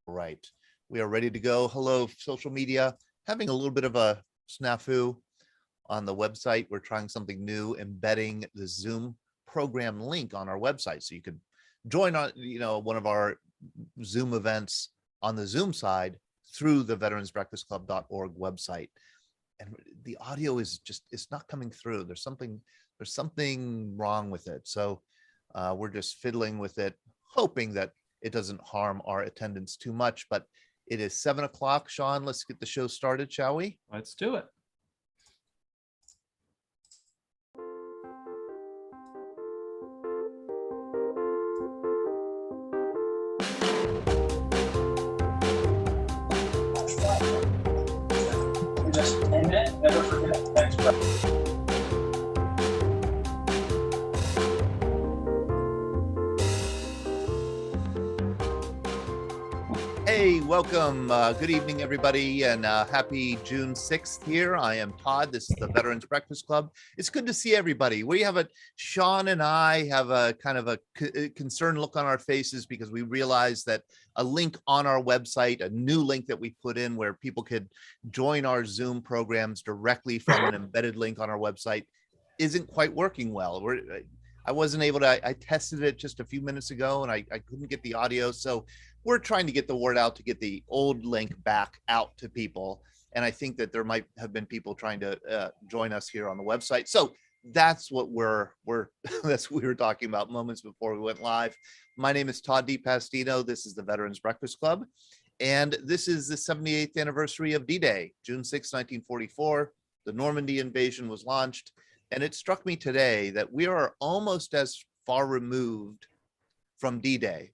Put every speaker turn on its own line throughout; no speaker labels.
Right. We are ready to go. Hello, social media. Having a little bit of a snafu on the website. We're trying something new, embedding the Zoom program link on our website. So you could join on, one of our Zoom events on the Zoom side through the veteransbreakfastclub.org website. And the audio is it's not coming through. There's something wrong with it. So we're just fiddling with it, hoping that it doesn't harm our attendance too much, but it is 7 o'clock. Sean, let's get the show started, shall we?
Let's do it.
Just end it, never forget. Thanks, bro.
Hey, welcome. Good evening, everybody, and happy June 6th here. I am Todd. This is the Veterans Breakfast Club. It's good to see everybody. Sean and I have a kind of a concerned look on our faces because we realized that a link on our website, a new link that we put in where people could join our Zoom programs directly from an embedded link on our website isn't quite working well. I wasn't able to, I tested it just a few minutes ago and I couldn't get the audio. So we're trying to get the word out to get the old link back out to people. And I think that there might have been people trying to join us here on the website. So that's what that's what we were talking about moments before we went live. My name is Todd DiPastino. This is the Veterans Breakfast Club. And this is the 78th anniversary of D-Day, June 6, 1944. The Normandy invasion was launched. And it struck me today that we are almost as far removed from D-Day.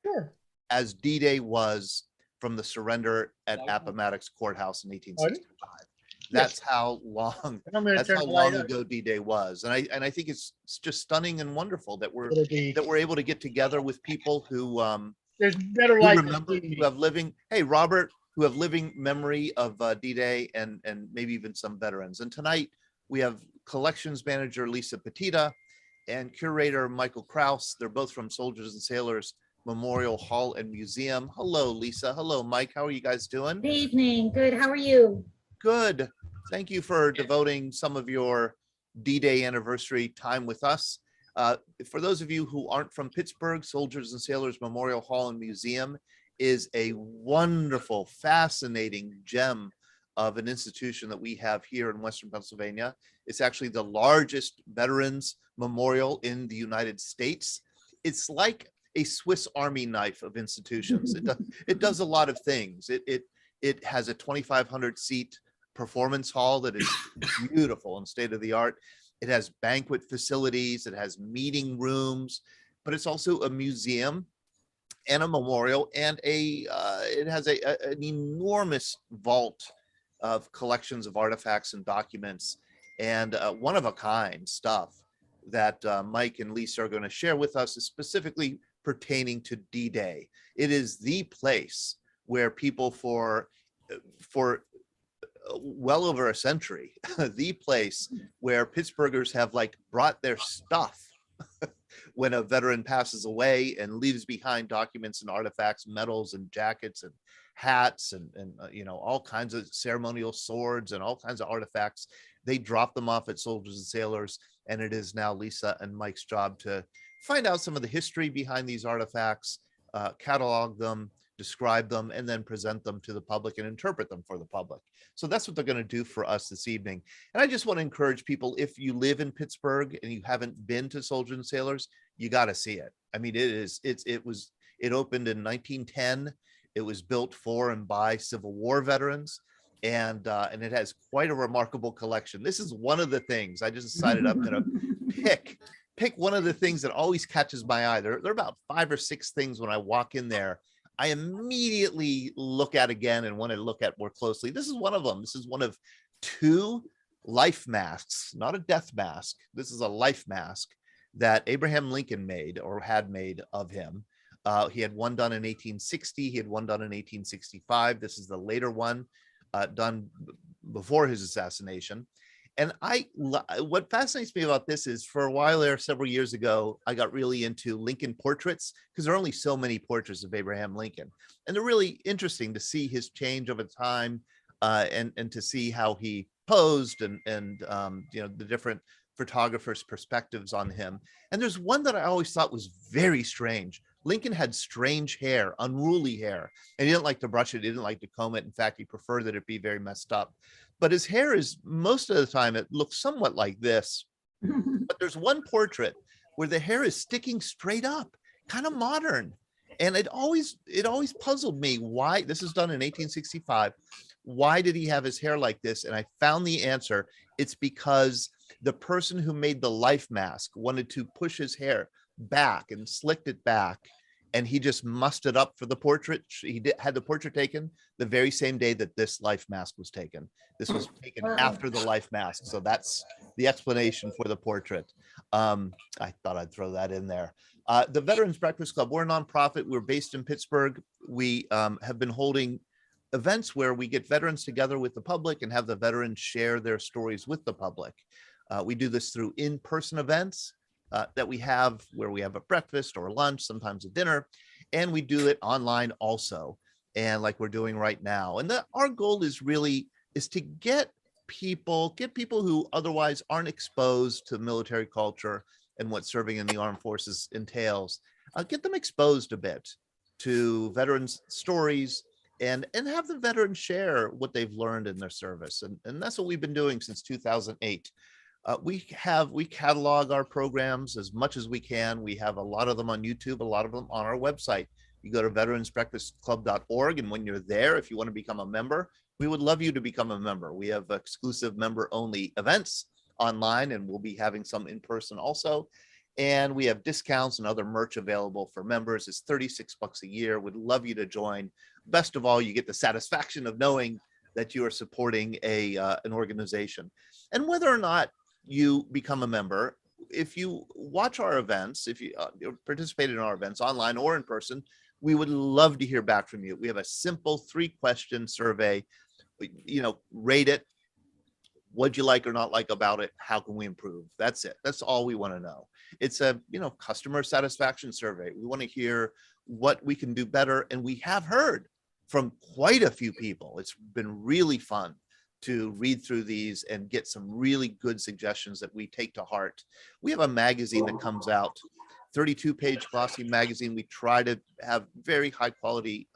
Sure.
As D-Day was from the surrender at Appomattox Courthouse in 1865. That's how long ago D-Day was. And I think it's just stunning and wonderful that we're able to get together with people who
there's better
who
life
remember, who have living, hey Robert, who have living memory of D-Day and maybe even some veterans. And tonight we have collections manager Lisa Petita and curator Michael Krauss. They're both from Soldiers and Sailors Memorial Hall and Museum. Hello, Lisa. Hello, Mike. How are you guys doing?
Good evening. Good. How are you?
Good. Thank you for devoting some of your D-Day anniversary time with us. For those of you who aren't from Pittsburgh, Soldiers and Sailors Memorial Hall and Museum is a wonderful, fascinating gem of an institution that we have here in Western Pennsylvania. It's actually the largest veterans memorial in the United States. It's like a Swiss Army knife of institutions. It does a lot of things. It has a 2,500 seat performance hall that is beautiful and state of the art. It has banquet facilities. It has meeting rooms, but it's also a museum and a memorial, and it has an enormous vault of collections of artifacts and documents and one of a kind stuff that Mike and Lisa are going to share with us, is specifically pertaining to D-Day. It is the place where people for well over a century, the place where Pittsburghers have brought their stuff when a veteran passes away and leaves behind documents and artifacts, medals and jackets and hats and all kinds of ceremonial swords and all kinds of artifacts. They drop them off at Soldiers and Sailors, and it is now Lisa and Mike's job to find out some of the history behind these artifacts, catalog them, describe them, and then present them to the public and interpret them for the public. So that's what they're going to do for us this evening. And I just want to encourage people, if you live in Pittsburgh and you haven't been to Soldiers and Sailors, you got to see it. I mean, it opened in 1910. It was built for and by Civil War veterans. And it has quite a remarkable collection. This is one of the things I just decided I'm going to pick one of the things that always catches my eye. There are about 5 or 6 things when I walk in there I immediately look at again and want to look at more closely. This is one of them. This is one of 2 life masks, not a death mask. This is a life mask that Abraham Lincoln made or had made of him. He had one done in 1860. He had one done in 1865. This is the later one done before his assassination. And what fascinates me about this is for a while there, several years ago, I got really into Lincoln portraits because there are only so many portraits of Abraham Lincoln. And they're really interesting to see his change over time and to see how he posed and the different photographers' perspectives on him. And there's one that I always thought was very strange. Lincoln had strange hair, unruly hair, and he didn't like to brush it. He didn't like to comb it. In fact, he preferred that it be very messed up. But his hair is, most of the time, it looks somewhat like this. But there's one portrait where the hair is sticking straight up, kind of modern. And it always puzzled me why. This is done in 1865. Why did he have his hair like this? And I found the answer. It's because the person who made the life mask wanted to push his hair back and slicked it back. And he just mussed it up for the portrait. Had the portrait taken the very same day that this life mask was taken. This was taken after the life mask. So that's the explanation for the portrait. I thought I'd throw that in there. The Veterans Breakfast Club, we're a nonprofit. We're based in Pittsburgh. We have been holding events where we get veterans together with the public and have the veterans share their stories with the public. We do this through in-person events that we have where we have a breakfast or a lunch, sometimes a dinner, and we do it online also, and like we're doing right now. And our goal is to get people who otherwise aren't exposed to military culture and what serving in the armed forces entails, get them exposed a bit to veterans' stories and have the veterans share what they've learned in their service. And that's what we've been doing since 2008. We catalog our programs as much as we can. We have a lot of them on YouTube, a lot of them on our website. You go to veteransbreakfastclub.org, and when you're there, if you want to become a member, we would love you to become a member. We have exclusive member-only events online, and we'll be having some in person also. And we have discounts and other merch available for members. It's $36 a year. We'd love you to join. Best of all, you get the satisfaction of knowing that you are supporting an organization. And whether or not you become a member, if you watch our events, if you participate in our events online or in person, we would love to hear back from you. We have a simple 3-question survey. Rate it. What'd you like or not like about it? How can we improve? That's it. That's all we want to know. It's a customer satisfaction survey. We want to hear what we can do better. And we have heard from quite a few people. It's been really fun to read through these and get some really good suggestions that we take to heart. We have a magazine that comes out, 32-page glossy magazine. We try to have very high quality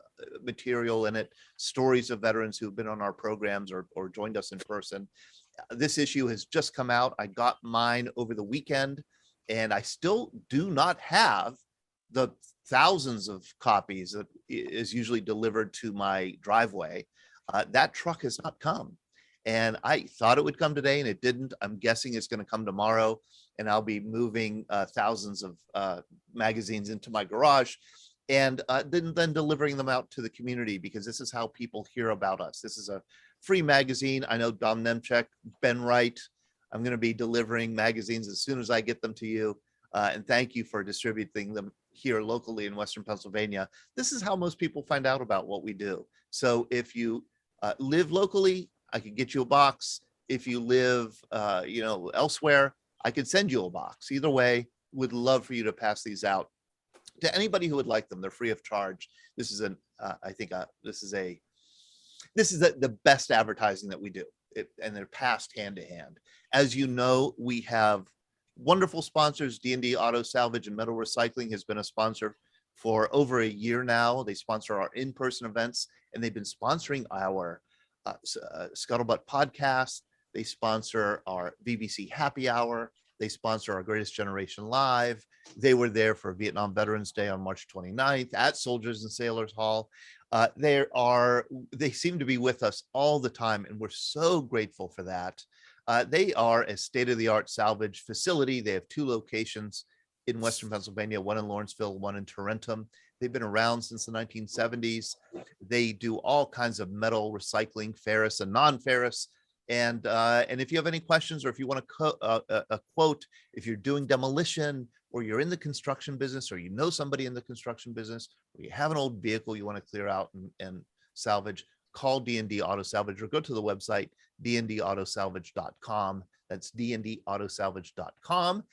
material in it, stories of veterans who've been on our programs or joined us in person. This issue has just come out. I got mine over the weekend, and I still do not have the thousands of copies that is usually delivered to my driveway. That truck has not come. And I thought it would come today and it didn't. I'm guessing it's going to come tomorrow, and I'll be moving thousands of magazines into my garage and then delivering them out to the community, because this is how people hear about us. This is a free magazine. I know Dom Nemchek, Ben Wright. I'm going to be delivering magazines as soon as I get them to you. And thank you for distributing them here locally in Western Pennsylvania. This is how most people find out about what we do. So if you live locally, I could get you a box. If you live, elsewhere, I could send you a box. Either way, would love for you to pass these out to anybody who would like them. They're free of charge. This is the best advertising that we do, and they're passed hand to hand. As you know, we have wonderful sponsors. D&D Auto Salvage and Metal Recycling has been a sponsor for over a year now. They sponsor our in-person events, and they've been sponsoring our Scuttlebutt podcast. They sponsor our VBC Happy Hour. They sponsor our Greatest Generation Live. They were there for Vietnam Veterans Day on March 29th at Soldiers and Sailors Hall. They seem to be with us all the time, and we're so grateful for that. They are a state-of-the-art salvage facility. They have 2 locations in Western Pennsylvania, one in Lawrenceville, one in Tarentum. They've been around since the 1970s. They do all kinds of metal recycling, ferrous and non-ferrous. And if you have any questions, or if you want a quote, if you're doing demolition, or you're in the construction business, or you know somebody in the construction business, or you have an old vehicle you want to clear out and salvage, call D&D Auto Salvage or go to the website dndautosalvage.com. That's dndautosalvage.com.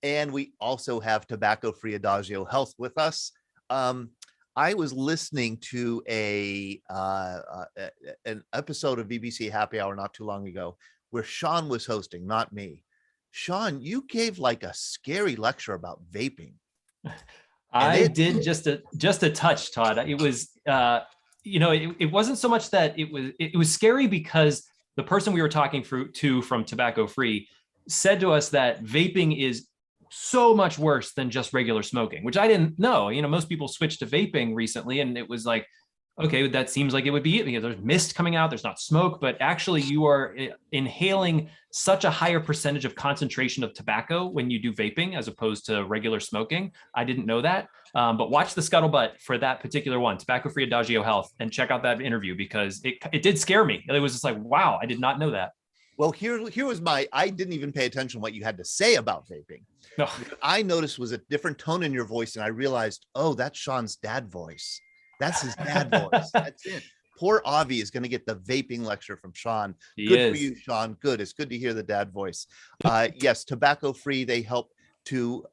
And we also have tobacco-free Adagio Health with us. I was listening to an episode of VBC Happy Hour not too long ago where Sean was hosting, not me. Sean, you gave like a scary lecture about vaping.
I did just a touch, Todd. It was, it wasn't so much that it was scary because the person we were talking to from Tobacco Free said to us that vaping is so much worse than just regular smoking, which I didn't know. Most people switched to vaping recently, and it was like, okay, that seems like it would be it because there's mist coming out, there's not smoke, but actually you are inhaling such a higher percentage of concentration of tobacco when you do vaping as opposed to regular smoking. I didn't know that, but watch the scuttlebutt for that particular one, Tobacco-Free Adagio Health, and check out that interview because it did scare me. It was just like, wow, I did not know that.
Well, here was I didn't even pay attention to what you had to say about vaping.
No.
What I noticed was a different tone in your voice, and I realized, oh, that's Sean's dad voice. That's his dad voice. That's it. Poor Avi is going to get the vaping lecture from Sean. Good for you, Sean. Good. It's good to hear the dad voice. Yes, Tobacco Free. They help to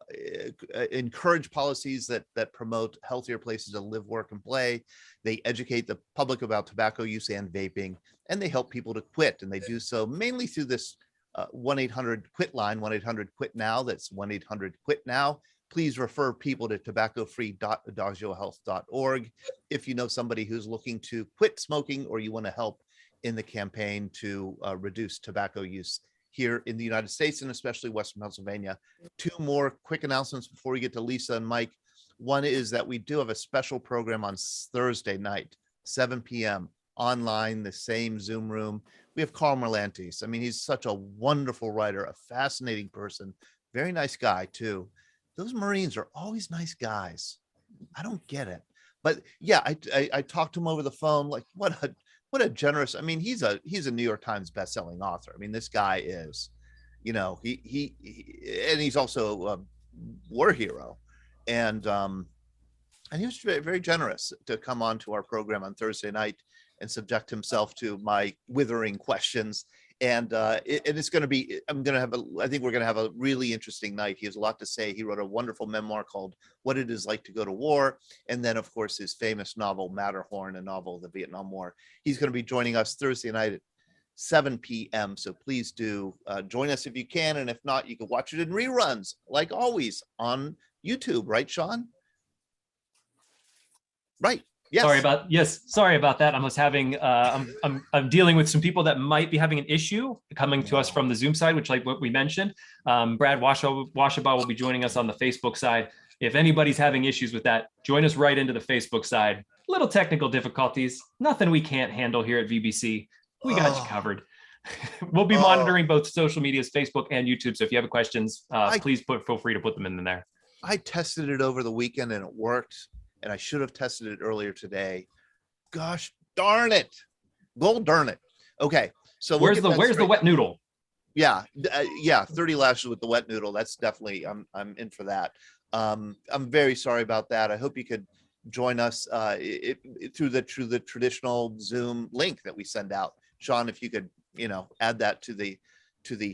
encourage policies that promote healthier places to live, work, and play. They educate the public about tobacco use and vaping, and they help people to quit. And they do so mainly through this 1-800-QUIT line, 1-800-QUIT NOW. That's 1-800-QUIT NOW. Please refer people to tobaccofree.adagiohealth.org if you know somebody who's looking to quit smoking or you want to help in the campaign to reduce tobacco use here in the United States and especially Western Pennsylvania. Two more quick announcements before we get to Lisa and Mike. One is that we do have a special program on Thursday night, 7 p.m. online, the same Zoom room. We have Carl Merlantes. I mean, he's such a wonderful writer, a fascinating person, very nice guy too. Those Marines are always nice guys. I don't get it, but yeah, I talked to him over the phone. Like, what a generous. I mean, he's a New York Times bestselling author. I mean, this guy is, he and he's also a war hero, and he was very, very generous to come on to our program on Thursday night and subject himself to my withering questions. And it's going to be, I think we're going to have a really interesting night. He has a lot to say. He wrote a wonderful memoir called What It Is Like to Go to War. And then, of course, his famous novel, Matterhorn, a novel of the Vietnam War. He's going to be joining us Thursday night at 7 p.m. So please do join us if you can. And if not, you can watch it in reruns, like always, on YouTube. Right, Sean? Right. Yes.
Sorry about that. I was having I'm dealing with some people that might be having an issue coming to us from the Zoom side, which, like what we mentioned, Brad Washabaugh will be joining us on the Facebook side. If anybody's having issues with that, join us right into the Facebook side. Little technical difficulties, nothing we can't handle here at VBC. We got you covered. We'll be monitoring both social medias, Facebook and YouTube. So if you have questions, please feel free to put them in there.
I tested it over the weekend and it worked. And I should have tested it earlier today. Gosh darn it. Gold darn it. Okay. So
where's the wet noodle?
Yeah. 30 lashes with the wet noodle. That's definitely, I'm in for that. I'm very sorry about that. I hope you could join us through the traditional Zoom link that we send out. Sean, if you could, add that to the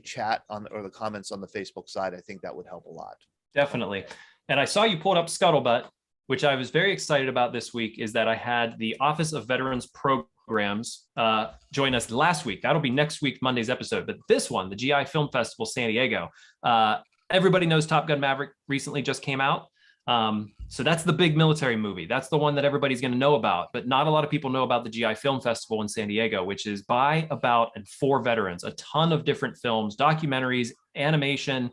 chat or the comments on the Facebook side, I think that would help a lot.
Definitely. And I saw you pulled up Scuttlebutt, which I was very excited about this week, is that I had the Office of Veterans Programs join us last week. That'll be next week, Monday's episode. But this one, the GI Film Festival, San Diego, everybody knows Top Gun Maverick recently just came out. So that's the big military movie. That's the one that everybody's going to know about. But not a lot of people know about the GI Film Festival in San Diego, which is by, about, and for veterans. A ton of different films, documentaries, animation,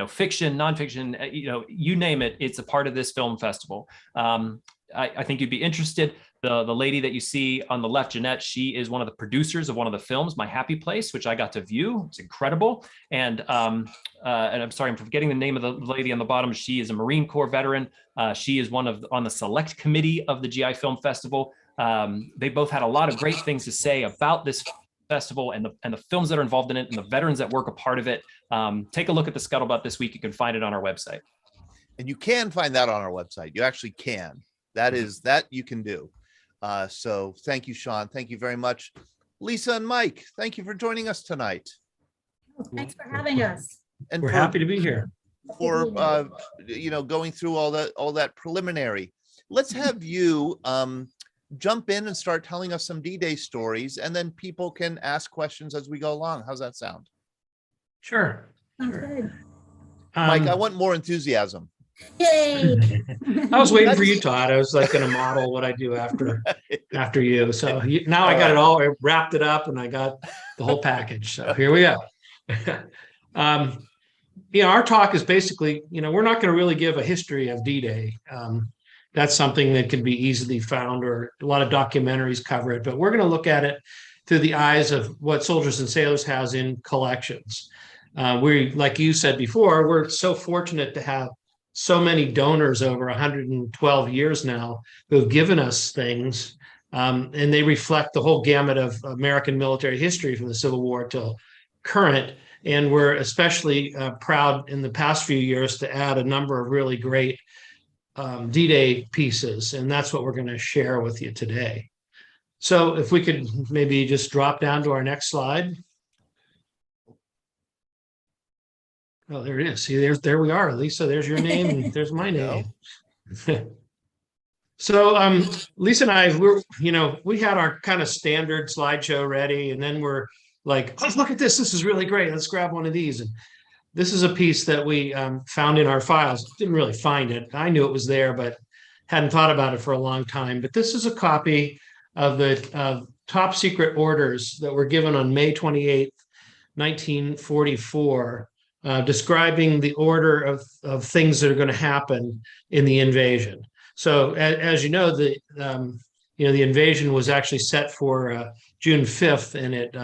fiction, nonfiction, you name it, it's a part of this film festival. I think you'd be interested. The lady that you see on the left, Jeanette, she is one of the producers of one of the films, My Happy Place, which I got to view. It's incredible. And I'm sorry, I'm forgetting the name of the lady on the bottom. She is a Marine Corps veteran. She is on the select committee of the GI Film Festival. They both had a lot of great things to say about this festival and the films that are involved in it and the veterans that work a part of it. Take a look at the Scuttlebutt this week. You can find it on our website.
And you can find that on our website. You actually can. That you can do. So thank you, Sean. Thank you very much. Lisa and Mike, thank you for joining us tonight.
Thanks for having us.
And
We're
for,
happy to be here.
for going through all that preliminary. Let's have you jump in and start telling us some D-Day stories, and then people can ask questions as we go along. How's that sound?
Sure.
Sounds good.
Mike, I want more enthusiasm.
Yay.
I was waiting for you, Todd. I was like going to model what I do after you. So now I got it all wrapped it up, and I got the whole package. So here we go. Our talk is basically, we're not going to really give a history of D-Day. That's something that can be easily found, or a lot of documentaries cover it, but we're going to look at it through the eyes of what Soldiers and Sailors has in collections. Like you said before, we're so fortunate to have so many donors over 112 years now who have given us things, and they reflect the whole gamut of American military history from the Civil War till current. And we're especially proud in the past few years to add a number of really great D-Day pieces, and that's what we're going to share with you today. So if we could maybe just drop down to our next slide. Oh, there it is. See, there we are, Lisa. There's your name, and there's my name. So Lisa and I, we had our kind of standard slideshow ready, and then we're like, oh, look at this. This is really great. Let's grab one of these. And this is a piece that we found in our files. Didn't really find it. I knew it was there, but hadn't thought about it for a long time. But this is a copy of the top secret orders that were given on May 28th, 1944, describing the order of things that are going to happen in the invasion. So as you know, the invasion was actually set for June 5th, and it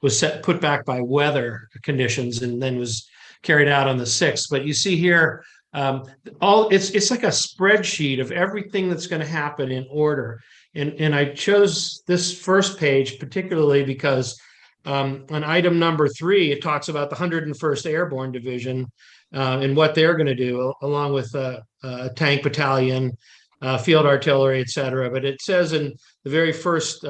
was put back by weather conditions, and then was carried out on the 6th. But you see here, it's like a spreadsheet of everything that's going to happen in order. And I chose this first page particularly because on item number 3, it talks about the 101st Airborne Division and what they're going to do, along with a tank battalion, field artillery, et cetera. But it says in the very first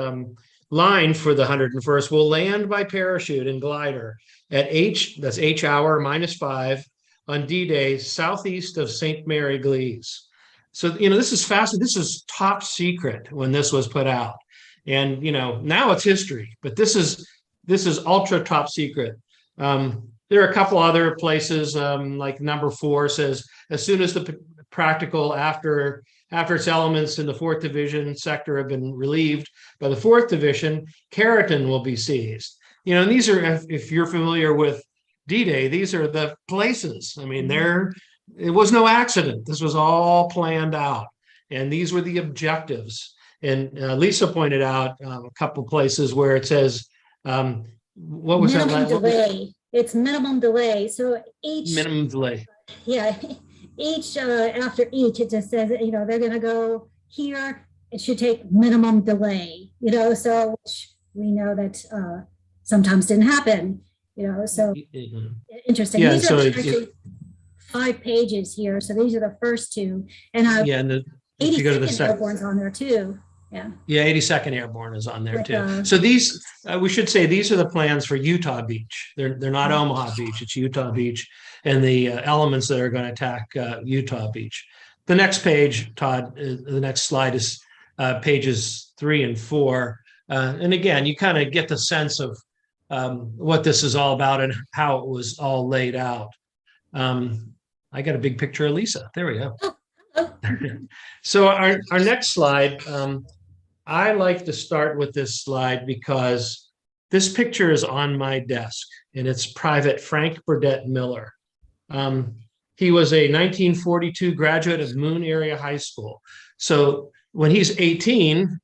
line for the 101st, will land by parachute and glider at that's H hour -5 on D-Day southeast of St. Mary Glees. So, this is fascinating. This is top secret when this was put out. And, now it's history, but this is ultra top secret. There are a couple other places, like number 4 says, as soon as the practical after its elements in the 4th Division sector have been relieved by the 4th Division, Keratin will be seized. And these are, if you're familiar with D-Day, these are the places. I mean, it was no accident. This was all planned out. And these were the objectives. And Lisa pointed out a couple places where it says, what was
minimum
that?
Delay. It's minimum delay. So each
Minimum delay.
Yeah, each after each, it just says, they're going to go here. It should take minimum delay. So which we know that sometimes didn't happen. So interesting.
Yeah,
These
so
are actually 5 pages here. So these are the first 2, and
and if you go to the
82nd Airborne's on there too. Yeah.
Yeah, 82nd Airborne is on there too. So these, we should say, these are the plans for Utah Beach. They're not Omaha Beach, it's Utah Beach, and the elements that are going to attack Utah Beach. The next page, Todd, the next slide is pages 3 and 4. And again, you kind of get the sense of what this is all about and how it was all laid out. I got a big picture of Lisa. There we go. So our next slide, I like to start with this slide because this picture is on my desk, and it's Private Frank Burt Miller. He was a 1942 graduate of Moon Area High School. So when he's 18,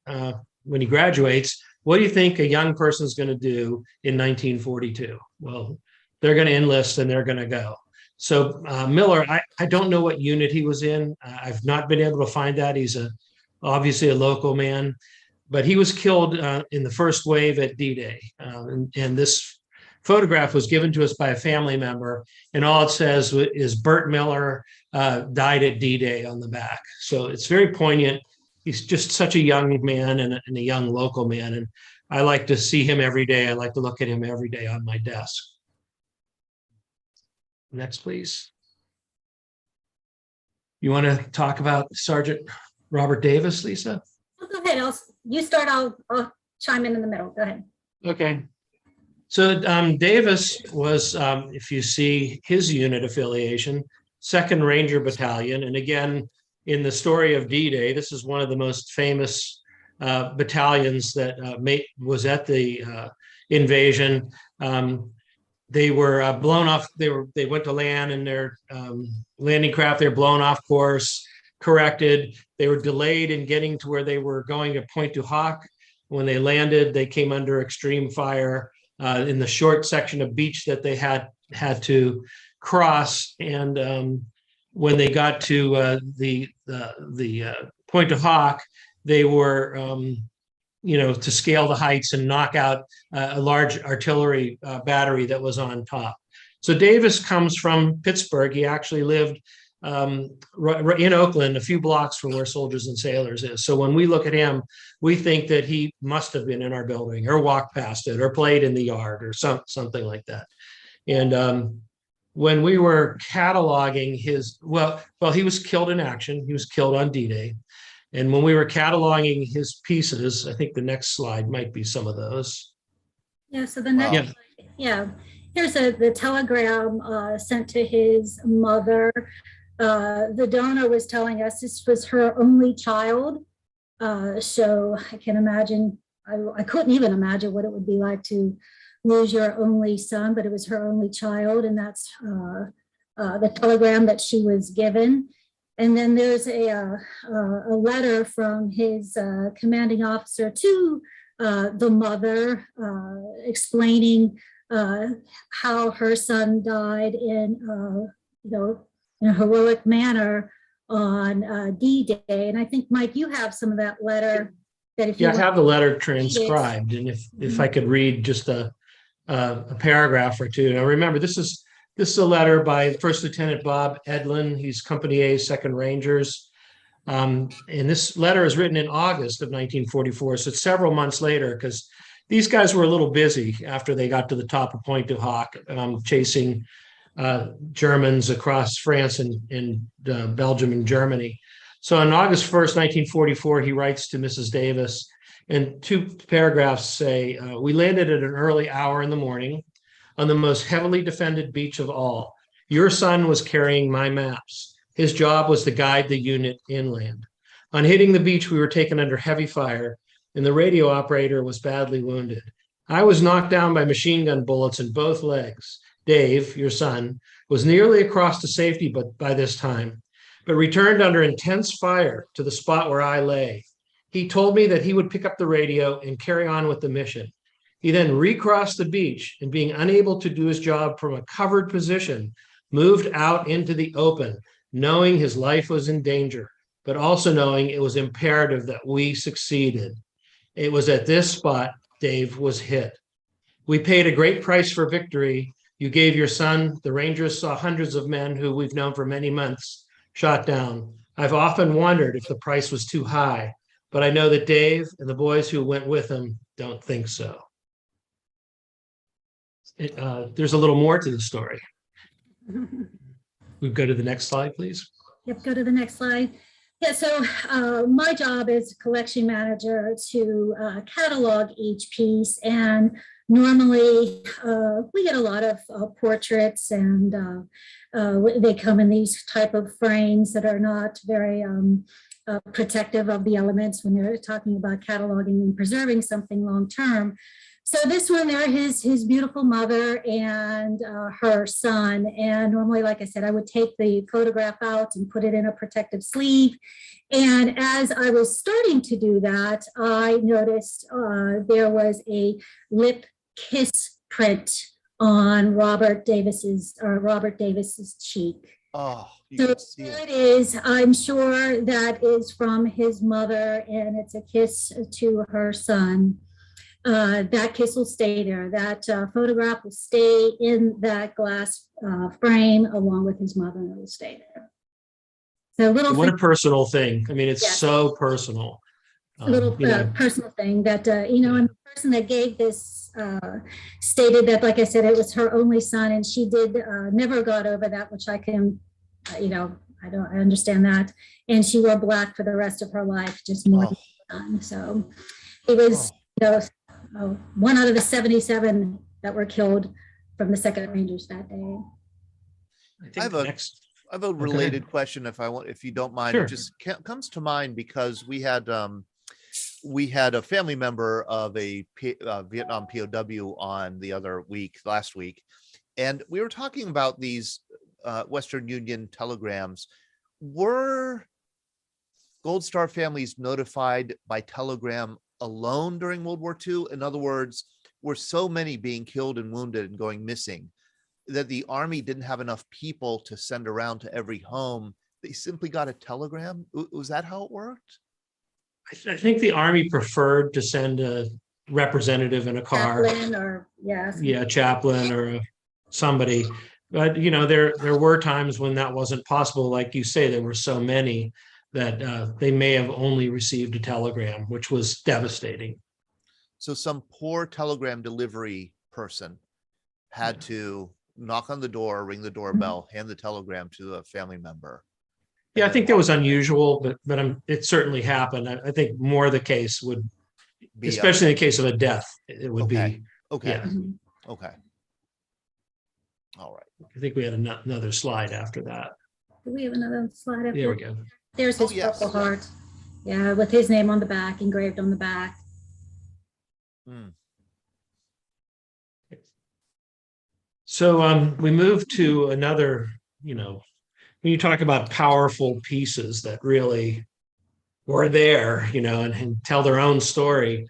when he graduates, what do you think a young person is going to do in 1942? Well, they're going to enlist and they're going to go. So Miller, I don't know what unit he was in. I've not been able to find that. He's obviously a local man, but he was killed in the first wave at D-Day. And this photograph was given to us by a family member, and all it says is Burt Miller died at D-Day on the back. So it's very poignant. he's just such a young man and a young local man. And I like to see him every day. I like to look at him every day on my desk. Next, please. You want to talk about Sergeant Robert Davis, Lisa?
Go ahead. You start. I'll chime in the middle. Go ahead.
Okay. So Davis was, if you see his unit affiliation, 2nd Ranger Battalion. And again, in the story of D-Day, this is one of the most famous battalions that was at the invasion. They were blown off. They went to land in their landing craft. They were blown off course, corrected. They were delayed in getting to where they were going to Pointe du Hoc. When they landed, they came under extreme fire in the short section of beach that they had to cross. And when they got to the Pointe du Hoc, they were to scale the heights and knock out a large artillery battery that was on top. So Davis comes from Pittsburgh. He actually lived in Oakland, a few blocks from where Soldiers and Sailors is. So when we look at him, we think that he must have been in our building or walked past it or played in the yard or something like that. And when we were cataloging he was killed in action. He was killed on D-Day. And when we were cataloging his pieces, I think the next slide might be some of those.
Yeah, so the next slide, here's the telegram sent to his mother. The donor was telling us this was her only child. So I can imagine, I couldn't even imagine what it would be like to lose your only son, but it was her only child. And that's the telegram that she was given. And then there's a letter from his commanding officer to the mother explaining how her son died in a heroic manner on D-Day. And I think, Mike, you have some of that letter. That if you
I have the letter transcribed, and if I could read just a paragraph or two. Now, remember, this is a letter by First Lieutenant Bob Edlin. He's Company A, 2nd Rangers. And this letter is written in August of 1944, so it's several months later, because these guys were a little busy after they got to the top of Pointe du Hoc, chasing Germans across France and Belgium and Germany. So on August 1st, 1944, he writes to Mrs. Davis, and 2 paragraphs say, we landed at an early hour in the morning on the most heavily defended beach of all. Your son was carrying my maps. His job was to guide the unit inland. On hitting the beach, we were taken under heavy fire, and the radio operator was badly wounded. I was knocked down by machine gun bullets in both legs. Dave, your son, was nearly across to safety by this time, but returned under intense fire to the spot where I lay. He told me that he would pick up the radio and carry on with the mission. He then recrossed the beach and, being unable to do his job from a covered position, moved out into the open, knowing his life was in danger, but also knowing it was imperative that we succeeded. It was at this spot Dave was hit. We paid a great price for victory. You gave your son. The Rangers saw hundreds of men who we've known for many months shot down. I've often wondered if the price was too high, but I know that Dave and the boys who went with him don't think so. There's a little more to the story. We go to the next slide, please.
Yep, go to the next slide. Yeah, so my job as collection manager to catalog each piece, and normally we get a lot of portraits, and they come in these type of frames that are not very protective of the elements when they're talking about cataloging and preserving something long term. So this one there, his beautiful mother and her son. And normally, like I said, I would take the photograph out and put it in a protective sleeve. And as I was starting to do that, I noticed there was a lip kiss print on Robert Davis's cheek.
Oh,
so there it is. I'm sure that is from his mother, and it's a kiss to her son. That kiss will stay there. That photograph will stay in that glass frame along with his mother, and it will stay there. So little
What a
thing,
personal thing. I mean, it's
Yes.
so personal.
a little
You know,
personal thing that, and the person that gave this stated that, like I said, it was her only son, and she did never got over that, which I can, I understand that. And she wore black for the rest of her life, just more
Oh.
than one. So it was, one out of the 77 that were killed from the 2nd Rangers that day.
I
I
think
have
the
a-
next.
I have a
ahead.
related question if you don't mind.
Sure.
It just comes to mind because we had a family member of a Vietnam POW on last week, and we were talking about these Western Union telegrams. Were Gold Star families notified by telegram alone during World War II? In other words, were so many being killed and wounded and going missing that the Army didn't have enough people to send around to every home? They simply got a telegram? Was that how it worked?
I think the Army preferred to send a representative in a car.
Chaplain or, yes.
Yeah, chaplain or somebody. But, there were times when that wasn't possible. Like you say, there were so many that they may have only received a telegram, which was devastating.
So some poor telegram delivery person had to knock on the door, ring the doorbell, hand the telegram to a family member.
Yeah, I think that was unusual, but it certainly happened. I think more the case would, especially in the case of a death, it would be.
Okay.
Yeah.
Okay. All right.
I think we had another slide after that.
Do we have another slide up
There we
here?
go.
There's his
yes.
Purple Heart. Yeah, with his name on the back, engraved on the back.
So we move to another, when you talk about powerful pieces that really were there, and tell their own story.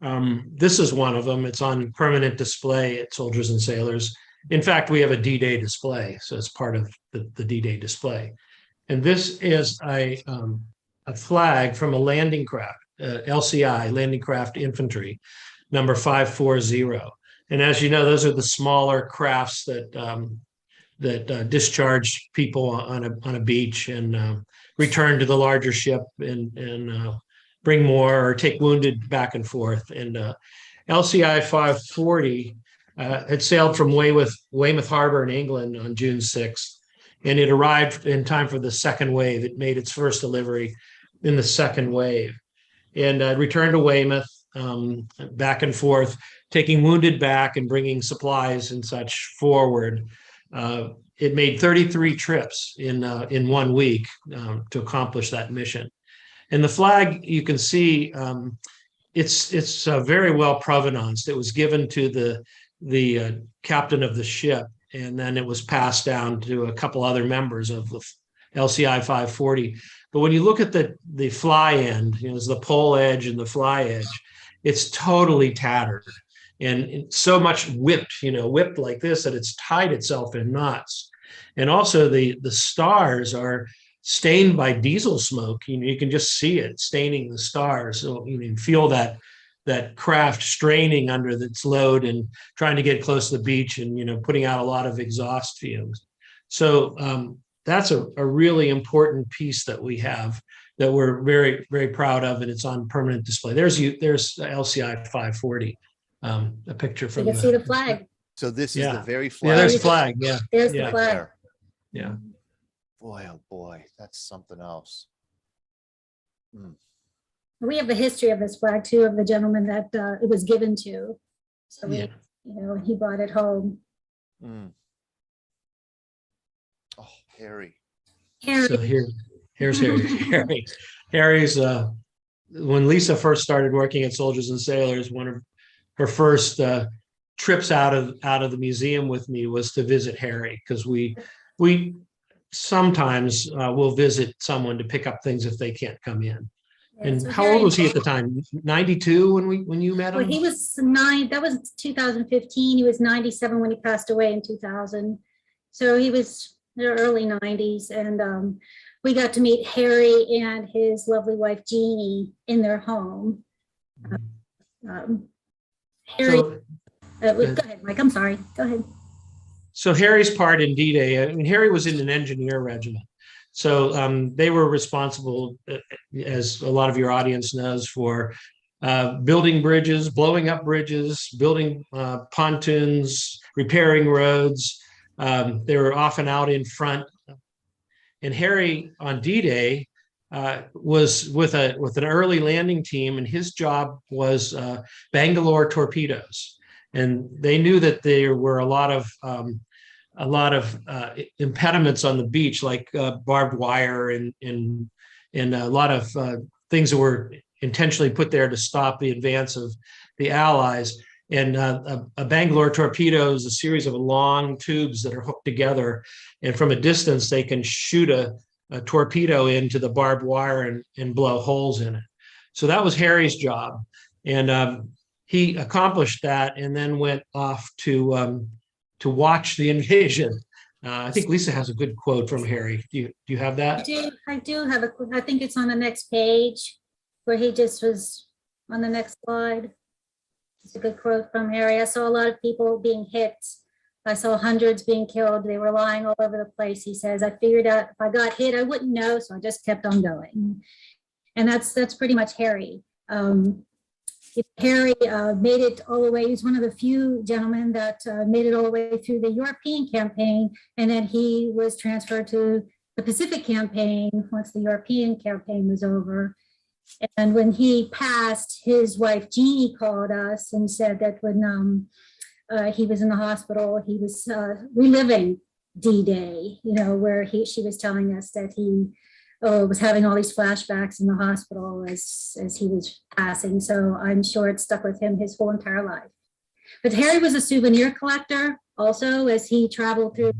This is one of them. It's on permanent display at Soldiers and Sailors. In fact, we have a D-Day display, so it's part of the D-Day display. And this is a flag from a landing craft, LCI, Landing Craft Infantry, number 540. And as you know, those are the smaller crafts that discharge people on a beach and return to the larger ship and bring more or take wounded back and forth. And LCI 540 had sailed from Weymouth Harbor in England on June 6th, and it arrived in time for the second wave. It made its first delivery in the second wave and returned to Weymouth, back and forth, taking wounded back and bringing supplies and such forward. It made 33 trips in 1 week to accomplish that mission. And the flag, you can see, it's very well provenanced. It was given to the captain of the ship, and then it was passed down to a couple other members of the LCI 540. But when you look at the fly end, it's the pole edge and the fly edge, it's totally tattered and so much whipped like this that it's tied itself in knots. And also the stars are stained by diesel smoke. You can just see it staining the stars. So you can feel that craft straining under its load and trying to get close to the beach and putting out a lot of exhaust fumes. So that's a really important piece that we have that we're very, very proud of, and it's on permanent display. There's LCI 540, a picture from.
You can see the flag.
So this is the very flag.
Yeah, there's the flag. Yeah,
There's
yeah.
the flag.
There.
yeah.
Boy, oh boy, that's something else.
We have the history of this flag too, of the gentleman that it was given to. So we,
Yeah.
he brought it home.
Oh, Harry.
Harry,
So here's Harry. Harry's when Lisa first started working at Soldiers and Sailors, one of her first trips out of the museum with me was to visit Harry, because we sometimes will visit someone to pick up things if they can't come in. And
so
how
Harry-
old was he at the time? 92 when you met him?
Well, he was 9. That was 2015. He was 97 when he passed away in 2000. So he was in the early 90s, and we got to meet Harry and his lovely wife Jeannie in their home. Harry,
So-
go ahead, Mike. I'm sorry. Go ahead.
So Harry's part in D-Day, I mean, Harry was in an engineer regiment. So they were responsible, as a lot of your audience knows, for building bridges, blowing up bridges, building pontoons, repairing roads. They were often out in front. And Harry on D-Day was with an early landing team, and his job was Bangalore Torpedoes. And they knew that there were a lot of impediments on the beach, like barbed wire and a lot of things that were intentionally put there to stop the advance of the Allies. And a Bangalore torpedo is a series of long tubes that are hooked together, and from a distance they can shoot a torpedo into the barbed wire and blow holes in it. So that was Harry's job, and he accomplished that, and then went off to watch the invasion. I think Lisa has a good quote from Harry. Do you have that?
I do have a quote. I think it's on the next page, where he just was on the next slide. It's a good quote from Harry. I saw a lot of people being hit. I saw hundreds being killed. They were lying all over the place. He says, I figured out if I got hit, I wouldn't know. So I just kept on going. And that's pretty much Harry. Harry made it all the way. He's one of the few gentlemen that made it all the way through the European campaign. And then he was transferred to the Pacific campaign once the European campaign was over. And when he passed, his wife Jeannie called us and said that when he was in the hospital, he was reliving D-Day, where she was telling us that he was having all these flashbacks in the hospital as he was passing. So I'm sure it stuck with him his whole entire life. But Harry was a souvenir collector also, as he traveled through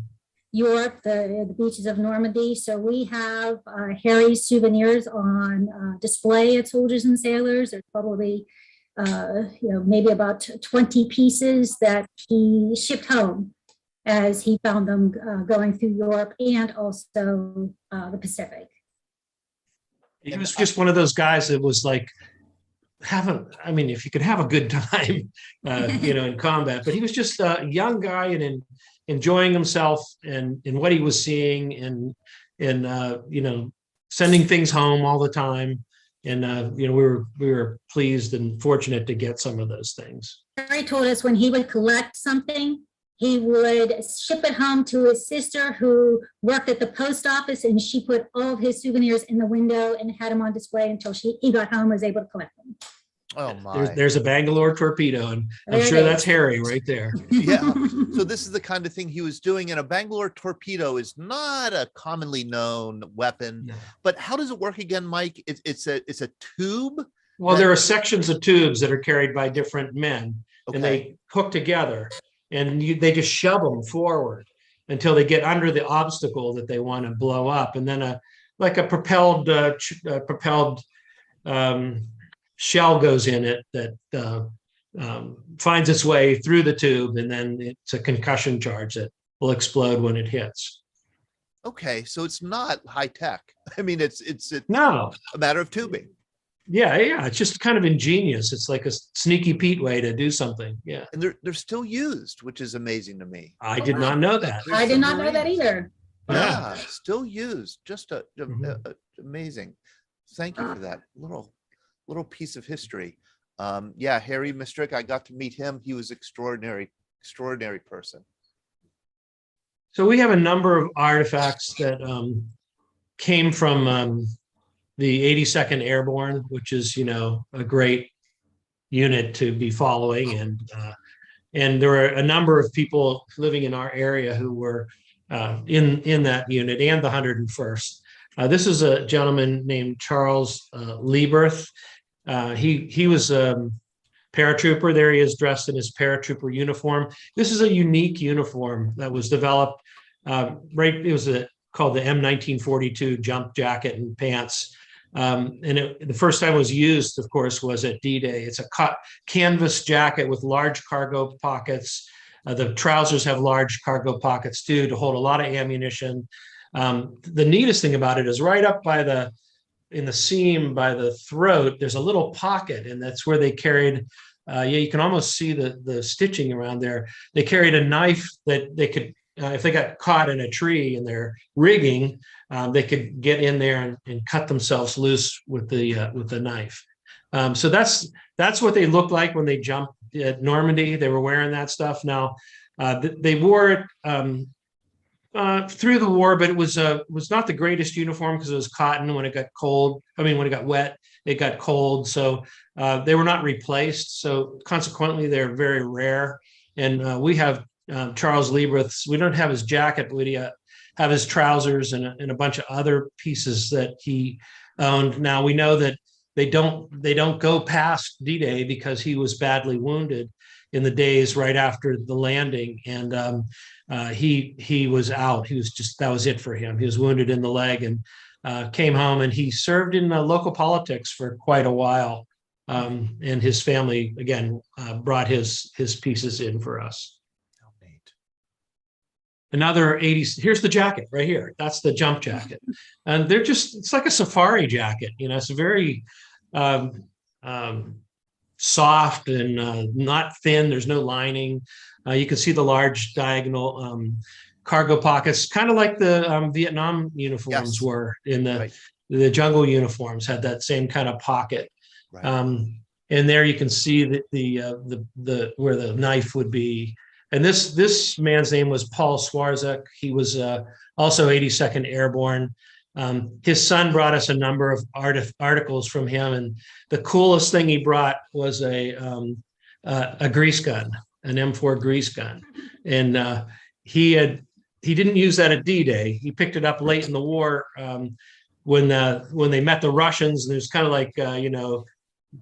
Europe, the beaches of Normandy. So we have Harry's souvenirs on display at Soldiers and Sailors. There's probably maybe about 20 pieces that he shipped home as he found them going through Europe and also the Pacific.
He was just one of those guys that was like, if you could have a good time, in combat, but he was just a young guy and enjoying himself and in what he was seeing and sending things home all the time. And, we were pleased and fortunate to get some of those things.
Harry told us when he would collect something, he would ship it home to his sister who worked at the post office, and she put all of his souvenirs in the window and had them on display until he got home and was able to collect them.
Oh my!
There's a Bangalore torpedo, and I'm sure that's Harry right there.
Yeah. So this is the kind of thing he was doing, and a Bangalore torpedo is not a commonly known weapon. No. But how does it work again, Mike? It's a tube.
Well, there are sections of tubes that are carried by different men, and they hook together, and they just shove them forward until they get under the obstacle that they want to blow up, and then a propelled shell goes in it that finds its way through the tube, and then it's a concussion charge that will explode when it hits.
Okay, so it's not high tech. I mean, it's
no,
a matter of tubing.
Yeah, it's just kind of ingenious. It's like a sneaky Pete way to do something. Yeah,
and they're still used, which is amazing to me.
I did not know that.
I did not know that either.
Yeah, still used. Just amazing. Thank you for that little piece of history. Harry Mistrick, I got to meet him. He was extraordinary person.
So we have a number of artifacts that came from the 82nd Airborne, which is, a great unit to be following. And there were a number of people living in our area who were in that unit and the 101st. This is a gentleman named Charles Lieberth. He was a paratrooper. There he is, dressed in his paratrooper uniform. This is a unique uniform that was developed. It was called the M1942 jump jacket and pants. The first time it was used, of course, was at D-Day. It's a canvas jacket with large cargo pockets. The trousers have large cargo pockets too, to hold a lot of ammunition. The neatest thing about it is right up in the seam by the throat, there's a little pocket, and that's where they carried, you can almost see the stitching around there. They carried a knife that they could if they got caught in a tree and they're rigging, they could get in there and cut themselves loose with the knife. So that's what they looked like when they jumped at Normandy. They were wearing that stuff. Now they wore it through the war, but it was not the greatest uniform because it was cotton. When it got cold, when it got wet, it got cold. So they were not replaced. So consequently, they're very rare. And we have Charles Liebreth's. We don't have his jacket, but we have his trousers and a bunch of other pieces that he owned. Now we know that they don't go past D-Day because he was badly wounded in the days right after the landing, and he was out. That was it for him. He was wounded in the leg and came home, and he served in local politics for quite a while. And his family again brought his pieces in for us. Another 80s. Here's the jacket right here. That's the jump jacket, and it's like a safari jacket. It's very soft and not thin. There's no lining. You can see the large diagonal cargo pockets, kind of like the Vietnam uniforms were in the jungle uniforms, had that same kind of pocket. Right. And there you can see the where the knife would be. And this man's name was Paul Swarzak. He was also 82nd Airborne. His son brought us a number of articles from him, and the coolest thing he brought was a grease gun, an M4 grease gun, and he didn't use that at D-Day. He picked it up late in the war when they met the Russians. And there's kind of like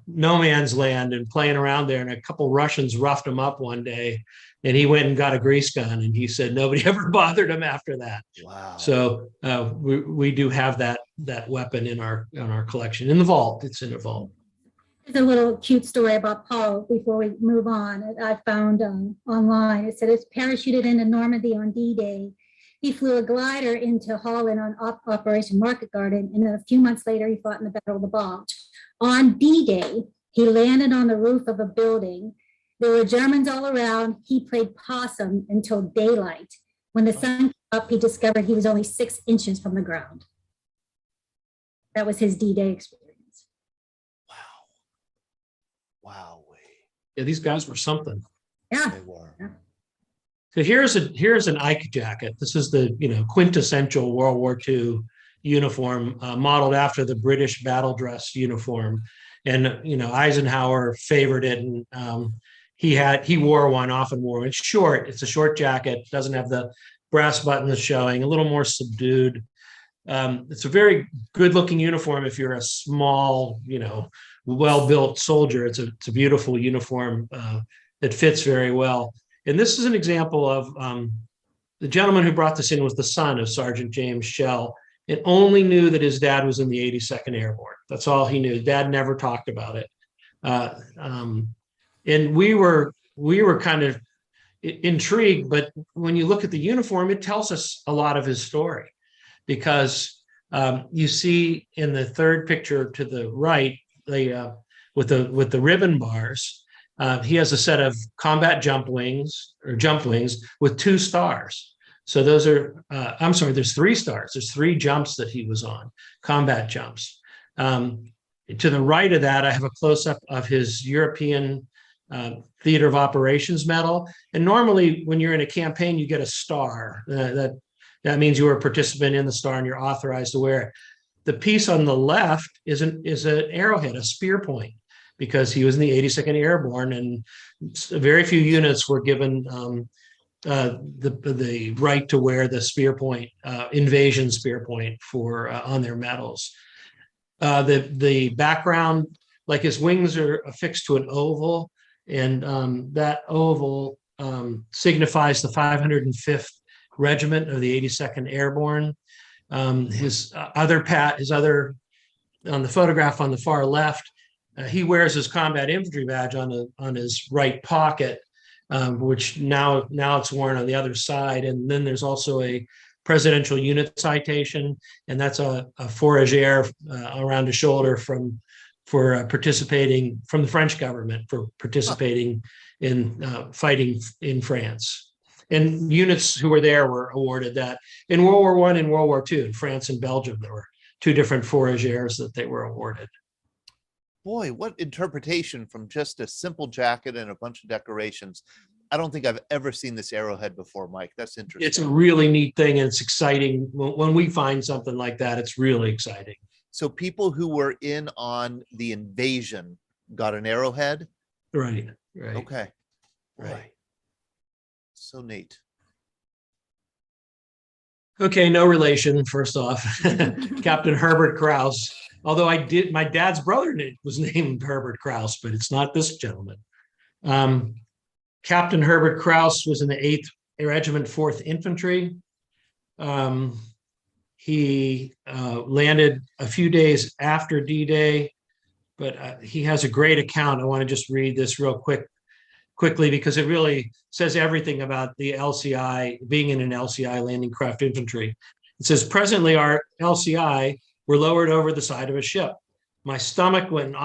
no man's land and playing around there, and a couple Russians roughed him up one day. And he went and got a grease gun, and he said nobody ever bothered him after that. Wow! So we do have that weapon in our collection in the vault. It's in the vault.
There's a little cute story about Paul before we move on. I found online. It said it's parachuted into Normandy on D-Day. He flew a glider into Holland on Operation Market Garden, and then a few months later, he fought in the Battle of the Bulge. On D-Day, he landed on the roof of a building. There were Germans all around. He played possum until daylight. When the sun came up, he discovered he was only 6 inches from the ground. That was his D-Day experience.
Wow.
Yeah, these guys were something.
Yeah.
They were.
Yeah.
So here's an Ike jacket. This is the quintessential World War II uniform, modeled after the British battle dress uniform. And Eisenhower favored it, and he wore one, often wore. It's short. It's a short jacket. Doesn't have the brass buttons showing. A little more subdued. It's a very good-looking uniform if you're a small, well-built soldier. It's a beautiful uniform that fits very well. And this is an example of the gentleman who brought this in was the son of Sergeant James Schell, and only knew that his dad was in the 82nd Airborne. That's all he knew. Dad never talked about it. And we were kind of intrigued, but when you look at the uniform, it tells us a lot of his story, because you see in the third picture to the right, with the ribbon bars, he has a set of combat jump wings with 2 stars. So those are, there's 3 stars. There's 3 jumps that he was on, combat jumps. To the right of that, I have a close-up of his European Theater of Operations medal. And normally when you're in a campaign, you get a star. That means you were a participant in the star and you're authorized to wear it. The piece on the left is an arrowhead, a spear point, because he was in the 82nd Airborne, and very few units were given the right to wear the spear point, invasion spear point for on their medals. The background, like his wings are affixed to an oval, and that oval signifies the 505th Regiment of the 82nd Airborne. His other on the photograph on the far left, he wears his combat infantry badge on his right pocket, which now it's worn on the other side. And then there's also a presidential unit citation, and that's a fourragère around the shoulder for participating from the French government for participating in fighting in France. and units who were there were awarded that. In World War I and World War II, in France and Belgium, there were two different fourragères that they were awarded.
Boy, what interpretation from just a simple jacket and a bunch of decorations. I don't think I've ever seen this arrowhead before, Mike. That's interesting.
It's a really neat thing, and it's exciting. When we find something like that, it's really exciting.
So people who were in on the invasion got an arrowhead?
Right, right.
Okay. Right.
Right.
So neat.
Okay, no relation, first off. Captain Herbert Krauss. Although my dad's brother was named Herbert Krauss, but it's not this gentleman. Captain Herbert Krauss was in the 8th Regiment, 4th Infantry. He landed a few days after D-Day, but he has a great account. I want to just read this real quickly because it really says everything about the LCI, being in an LCI, landing craft infantry. It says, presently our LCI were lowered over the side of a ship. My stomach went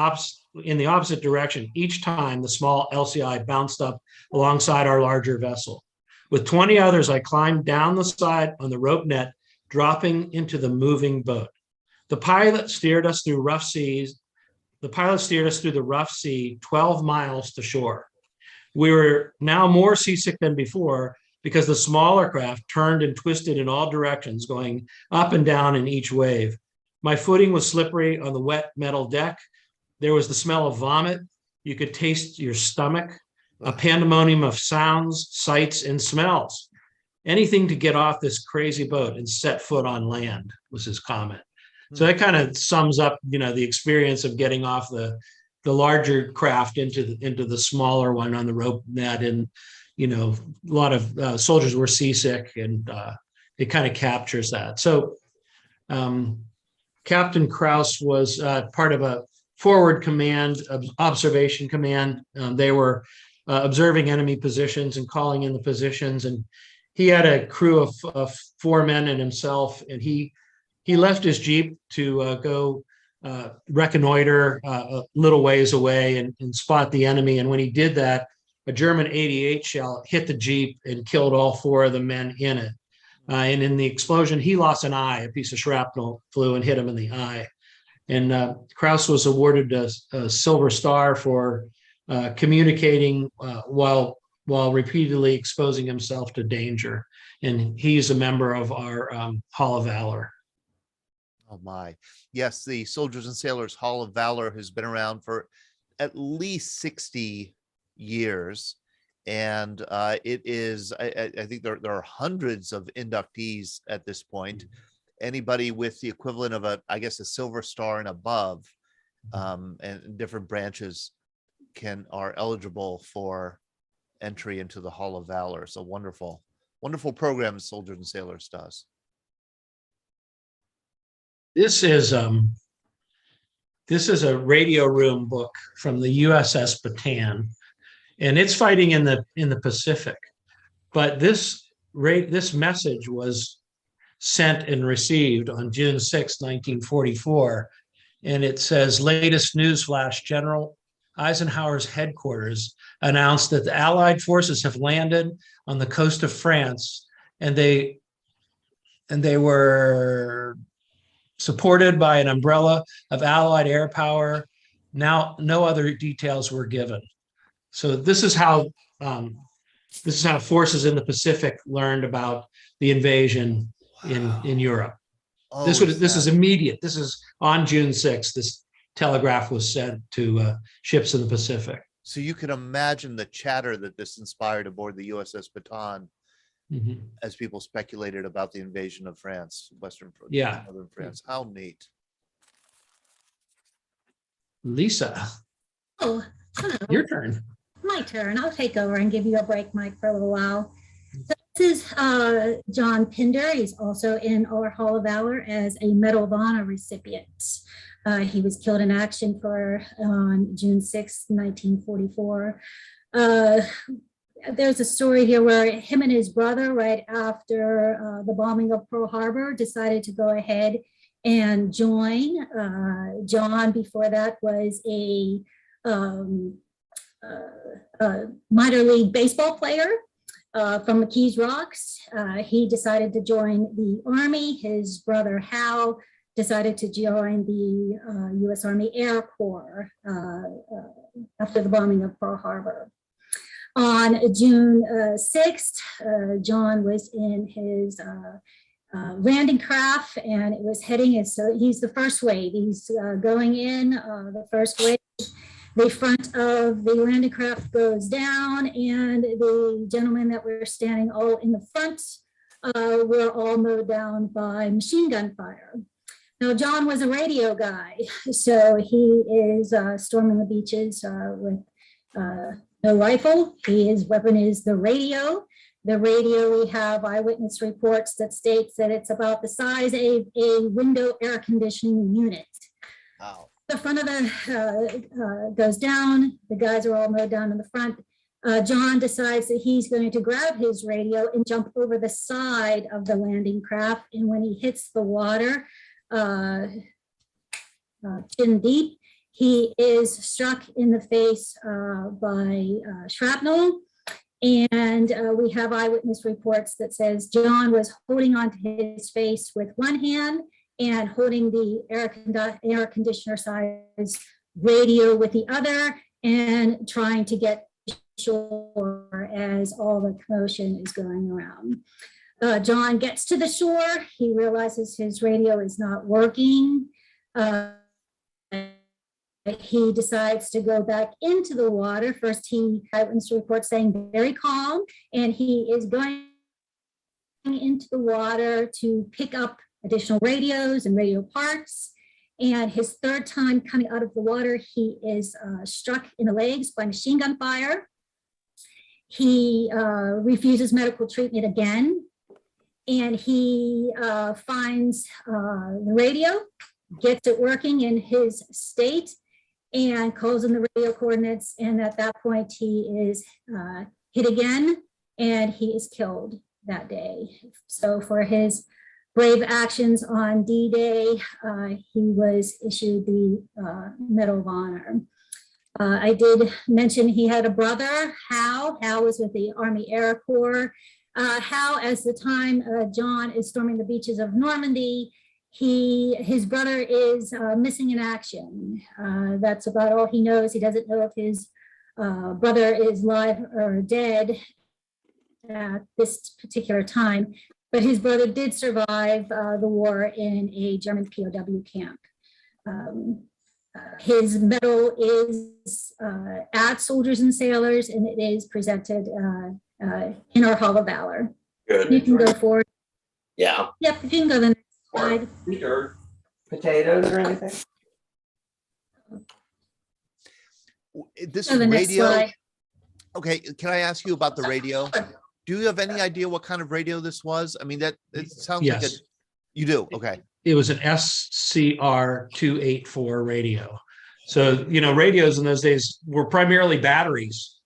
in the opposite direction each time the small LCI bounced up alongside our larger vessel. With 20 others, I climbed down the side on the rope net, dropping into the moving boat. The pilot steered us through rough seas. The pilot steered us through the rough sea 12 miles to shore. We were now more seasick than before because the smaller craft turned and twisted in all directions, going up and down in each wave. My footing was slippery on the wet metal deck. There was the smell of vomit. You could taste your stomach, a pandemonium of sounds, sights, and smells. Anything to get off this crazy boat and set foot on land, was his comment. So that kind of sums up, the experience of getting off the larger craft into the smaller one on the rope net. And, a lot of soldiers were seasick, and it kind of captures that. So Captain Krauss was part of a forward command, observation command. They were observing enemy positions and calling in the positions. And he had a crew of 4 men and himself, and he left his Jeep to go reconnoiter a little ways away and spot the enemy. And when he did that, a German 88 shell hit the Jeep and killed all 4 of the men in it. And in the explosion, he lost an eye. A piece of shrapnel flew and hit him in the eye. And Krauss was awarded a Silver Star for communicating while repeatedly exposing himself to danger. And he's a member of our Hall of Valor.
Oh my. Yes, the Soldiers and Sailors Hall of Valor has been around for at least 60 years. And it is, I think there are hundreds of inductees at this point. Anybody with the equivalent of a Silver Star and above, and different branches are eligible for entry into the Hall of Valor. So wonderful program Soldiers and Sailors does.
This is a radio room book from the USS Battalion, and it's fighting in the Pacific. But this message was sent and received on June 6, 1944, and it says, latest news flash, General Eisenhower's headquarters announced that the Allied forces have landed on the coast of France, and they were supported by an umbrella of Allied air power. Now, no other details were given. So this is how forces in the Pacific learned about the invasion in Europe.
Oh,
this is immediate. This is on June 6th. This telegraph was sent to ships in the Pacific.
So you can imagine the chatter that this inspired aboard the USS Baton, as people speculated about the invasion of France, northern France. How neat.
Lisa.
Oh, hello.
Your turn.
My turn. I'll take over and give you a break, Mike, for a little while. So this is John Pinder. He's also in our Hall of Valor as a Medal of Honor recipient. He was killed in action on June 6, 1944. There's a story here where him and his brother, right after the bombing of Pearl Harbor, decided to go ahead and join. John, before that, was a minor league baseball player. from McKees Rocks. He decided to join the Army. His brother Hal decided to join the U.S. Army Air Corps after the bombing of Pearl Harbor. On June 6th, John was in his landing craft, and it was heading in. So he's the first wave. He's going in the first wave. The front of the landing craft goes down, and the gentlemen that were standing all in the front were all mowed down by machine gun fire. Now, John was a radio guy, so he is storming the beaches with no rifle. His weapon is the radio. The radio, we have eyewitness reports that states that it's about the size of a window air conditioning unit.
Wow.
The front of the goes down. The guys are all mowed down in the front. John decides that he's going to grab his radio and jump over the side of the landing craft. And when he hits the water, chin deep, he is struck in the face by shrapnel. And we have eyewitness reports that says John was holding onto his face with one hand and holding the air conditioner size radio with the other, and trying to get shore as all the commotion is going around. John gets to the shore. He realizes his radio is not working. He decides to go back into the water. First, eyewitness reports saying very calm, and he is going into the water to pick up additional radios and radio parts. And his third time coming out of the water, he is struck in the legs by machine gun fire. He refuses medical treatment again, and he finds the radio, gets it working in his state, and calls in the radio coordinates. And at that point, he is hit again, and he is killed that day. So for his brave actions on D-Day, he was issued the Medal of Honor. I did mention he had a brother, Hal. Hal was with the Army Air Corps. Hal, as the time John is storming the beaches of Normandy, his brother is missing in action. That's about all he knows. He doesn't know if his brother is alive or dead at this particular time, but his brother did survive the war in a German POW camp. His medal is at Soldiers and Sailors, and it is presented in our Hall of Valor.
Good.
You can go forward.
Yeah.
Yep, you can go the next slide.
Or potatoes or anything?
This
Go the next
radio.
slide.
Okay, can I ask you about the radio? Do you have any idea what kind of radio this was? I mean, that it sounds like
Yes.
you do. Okay.
It was an SCR 284 radio. So, radios in those days were primarily batteries,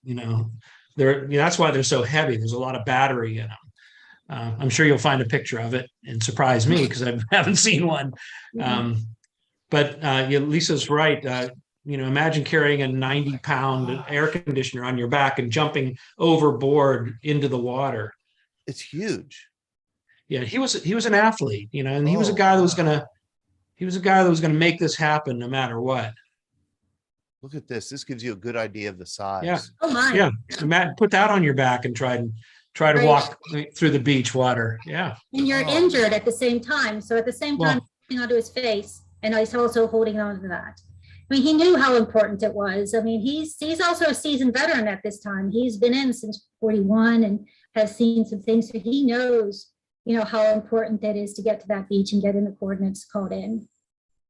that's why they're so heavy. There's a lot of battery in them. I'm sure you'll find a picture of it and surprise me because I haven't seen one. But Lisa's right. Imagine carrying a 90-pound air conditioner on your back and jumping overboard into the water.
It's huge.
Yeah, he was an athlete, and he was a guy that was gonna make this happen no matter what.
Look at this. This gives you a good idea of the size.
Yeah.
Oh my.
Yeah, Matt, put that on your back and try to
Right.
walk through the beach water. Yeah.
And you're injured at the same time. So at the same time, holding onto his face, and he's also holding on to that. I mean, he knew how important it was. I mean, he's also a seasoned veteran at this time. He's been in since 41 and has seen some things. So he knows, how important that is to get to that beach and get in the coordinates called in.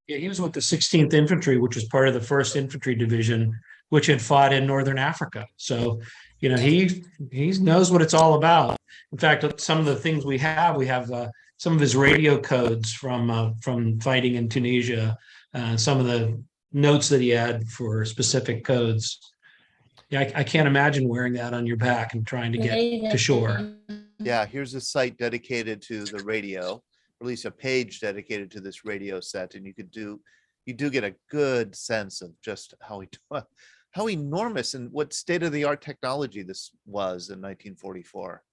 Yeah, he was with the 16th Infantry, which was part of the 1st Infantry Division, which had fought in Northern Africa. So, he knows what it's all about. In fact, some of the things we have some of his radio codes from fighting in Tunisia, some of the notes that he had for specific codes. Yeah, I can't imagine wearing that on your back and trying to get to shore.
Yeah, here's a site dedicated to the radio, or at least a page dedicated to this radio set, and you do get a good sense of just how enormous and what state-of-the-art technology this was in 1944.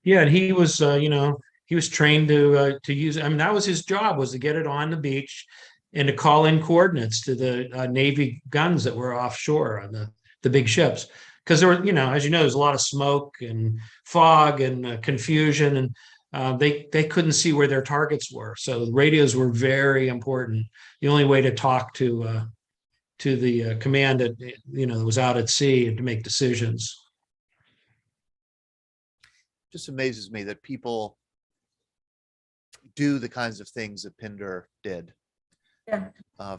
Yeah, and he was, he was trained to use. I mean, that was his job, was to get it on the beach and to call in coordinates to the Navy guns that were offshore on the big ships. Because there were, as you know, there's a lot of smoke and fog and confusion, and they couldn't see where their targets were. So the radios were very important. The only way to talk to the command that that was out at sea and to make decisions.
Just amazes me that people do the kinds of things that Pinder did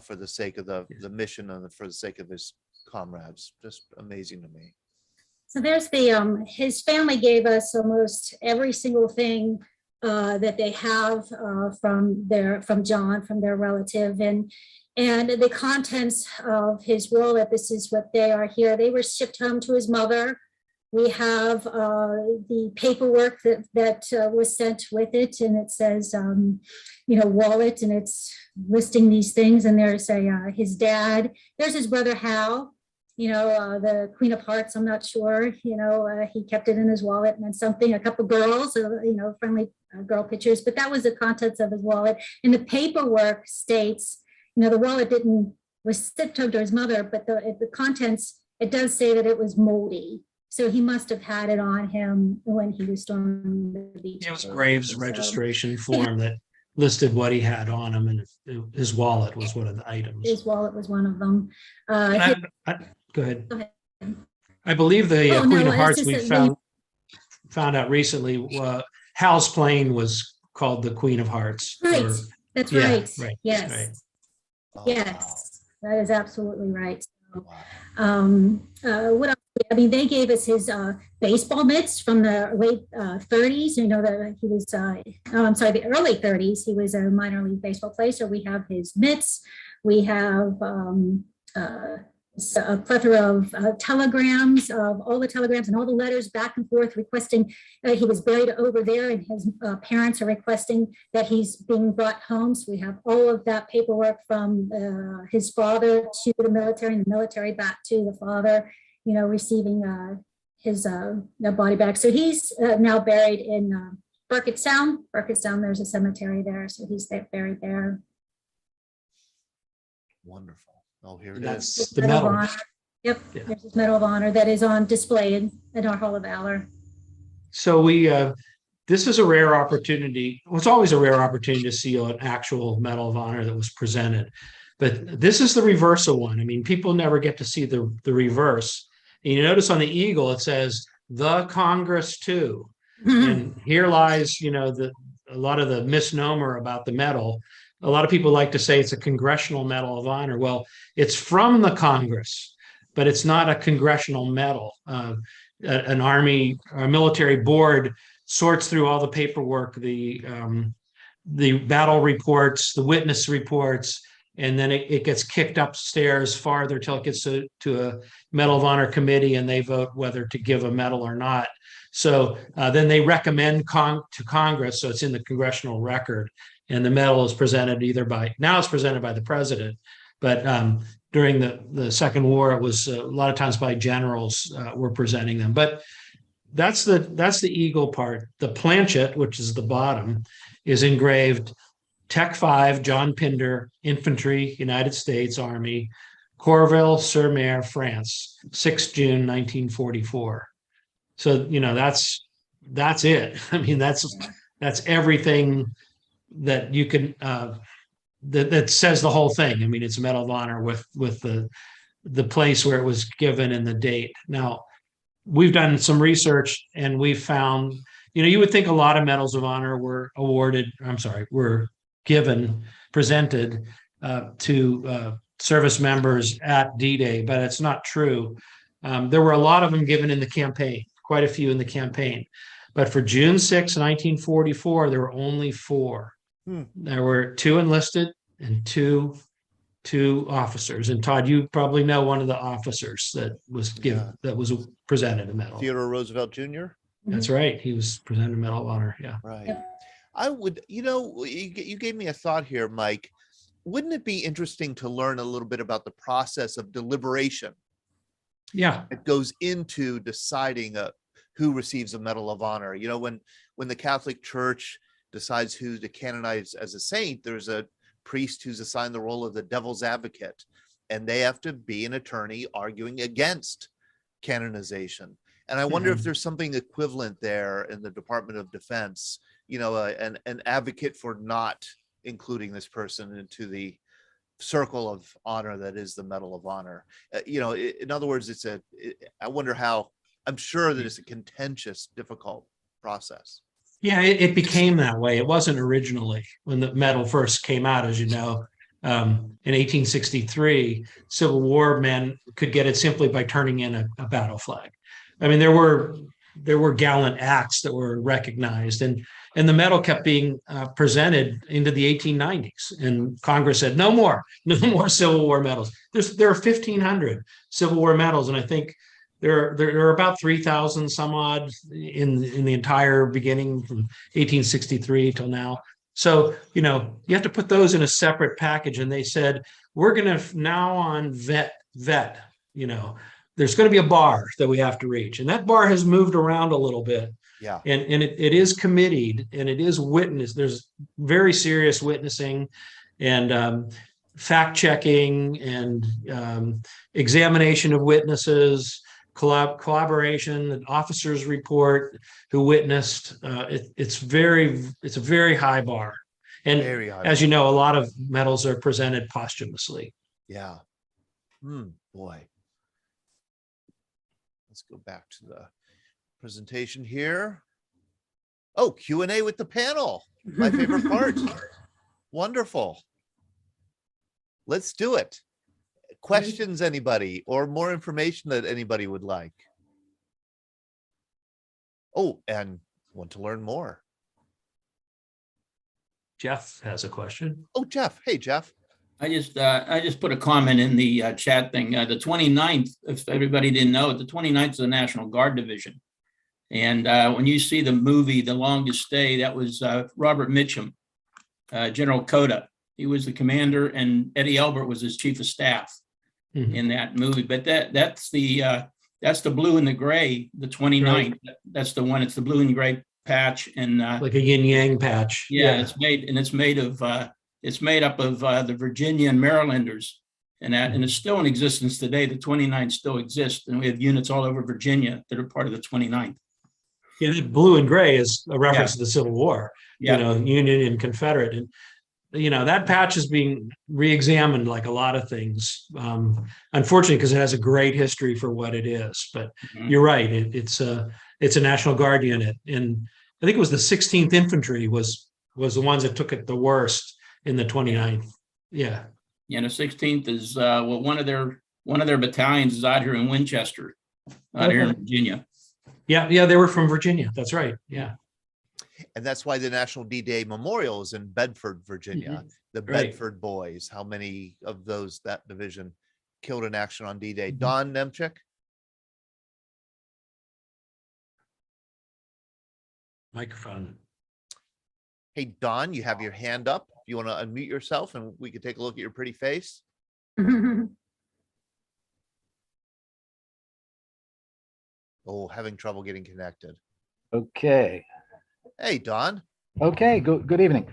for the sake of the mission and for the sake of his comrades. Just amazing to me.
So there's his family gave us almost every single thing that they have from John, from their relative, and the contents of his wallet. This is what they are here. They were shipped home to his mother. We have the paperwork that was sent with it, and it says, wallet, and it's listing these things. And there's his dad. There's his brother Hal. The Queen of Hearts. I'm not sure. He kept it in his wallet, and then something. A couple girls, friendly girl pictures. But that was the contents of his wallet. And the paperwork states, the wallet was shipped home to his mother, but the contents, it does say that it was moldy. So he must have had it on him when he was storming the beach.
It was Graves' registration form that listed what he had on him, and his wallet was one of the items.
His wallet was one of them.
Go ahead.
Go ahead.
I believe the Queen of Hearts we
just
found out recently, Hal's plane was called the Queen of Hearts.
Right. That's right.
Right.
Yes.
Right.
Oh,
Yes. That is absolutely right. So,
wow.
what else? I mean, they gave us his baseball mitts from the late 30s. That he was, the early 30s. He was a minor league baseball player. So we have his mitts. We have a plethora of telegrams, of all the telegrams and all the letters back and forth requesting he was buried over there, and his parents are requesting that he's being brought home. So we have all of that paperwork from his father to the military, and the military back to the father, receiving his body back. So he's now buried in Burkitt Sound. There's a cemetery there. So he's buried there.
Wonderful. Oh, here it
That's
is.
the medal.
Yep,
Yeah.
There's his Medal of Honor that is on display in our Hall of Valor.
So this is a rare opportunity. Well, it's always a rare opportunity to see an actual Medal of Honor that was presented, but this is the reversal one. I mean, people never get to see the reverse. And you notice on the eagle, it says the Congress too. And here lies, a lot of the misnomer about the medal. A lot of people like to say it's a Congressional Medal of Honor. Well, it's from the Congress, but it's not a congressional medal. An Army or military board sorts through all the paperwork, the battle reports, the witness reports, and then it gets kicked upstairs farther till it gets to a Medal of Honor committee, and they vote whether to give a medal or not. So then they recommend to Congress, so it's in the congressional record. And the medal is presented now it's presented by the president, but during the Second War, it was a lot of times by generals were presenting them. But that's the eagle part. The planchet, which is the bottom, is engraved Tech 5, John Pinder, Infantry, United States Army, Corville-sur-Mer, France, 6 June 1944. So that's it. I mean, that's everything that you can that says the whole thing. I mean, it's a Medal of Honor with the place where it was given and the date. Now, we've done some research and we've found, you would think a lot of medals of honor were presented to service members at D-Day, but it's not true. There were a lot of them given in the campaign, quite a few in the campaign. But for June 6, 1944, there were only 4. There were 2 enlisted and two officers. And Todd, you probably know one of the officers that was presented a medal.
Theodore Roosevelt Jr.
That's right. He was presented a Medal of Honor. Yeah.
Right. I would, you gave me a thought here, Mike. Wouldn't it be interesting to learn a little bit about the process of deliberation?
Yeah.
It goes into deciding who receives a Medal of Honor. You know, when the Catholic Church decides who to canonize as a saint, there's a priest who's assigned the role of the devil's advocate, and they have to be an attorney arguing against canonization. And I wonder if there's something equivalent there in the Department of Defense, you know, an advocate for not including this person into the circle of honor that is the Medal of Honor. You know, in other words, I wonder how, I'm sure that it's a contentious, difficult process.
Yeah, it became that way. It wasn't originally when the medal first came out, as you know. In 1863, Civil War men could get it simply by turning in a battle flag. I mean, there were gallant acts that were recognized, and the medal kept being presented into the 1890s. And Congress said, no more Civil War medals. There are 1,500 Civil War medals, and I think there are about 3,000 some odd in the entire beginning from 1863 till now. So, you know, you have to put those in a separate package. And they said, we're going to now on vet, you know, there's going to be a bar that we have to reach. And that bar has moved around a little bit.
Yeah.
And it is committed and it is witnessed. There's very serious witnessing and fact checking and examination of witnesses, collaboration, an officers report who witnessed. It's a very high bar. And as you know, a lot of medals are presented posthumously.
Yeah. Boy. Let's go back to the presentation here. Oh, Q&A with the panel. My favorite part. Wonderful. Let's do it. Questions, anybody, or more information that anybody would like? Oh, and want to learn more.
Jeff has a question.
Oh, Jeff. Hey, Jeff.
I just put a comment in the chat thing. The 29th, if everybody didn't know, the 29th is the National Guard Division. And when you see the movie, The Longest Stay, that was Robert Mitchum, General Coda. He was the commander, and Eddie Elbert was his chief of staff in that movie. But that's the blue and the gray, the 29th. Right. That's the one. It's the blue and gray patch, and
like a yin yang patch.
Yeah, it's made up of the Virginia and Marylanders, and it's still in existence today. The 29th still exists, and we have units all over Virginia that are part of the 29th.
Yeah, the blue and gray is a reference to the Civil War. You know, Union and Confederate, and you know that patch is being re-examined like a lot of things. Unfortunately, because it has a great history for what it is. But you're right; it's a National Guard unit, and I think it was the 16th Infantry was the ones that took it the worst in the 29th. Yeah.
Yeah, the 16th is one of their battalions is out here in Winchester, out here in Virginia.
Yeah, they were from Virginia. That's right. Yeah.
And that's why the National D-Day Memorial is in Bedford, Virginia. The Bedford Boys. How many of that division killed in action on D-Day? Don Nemchik?
Microphone.
Hey, Don, you have your hand up. If you want to unmute yourself and we could take a look at your pretty face. Oh, having trouble getting connected.
Okay.
Hey, Don.
Okay, good evening.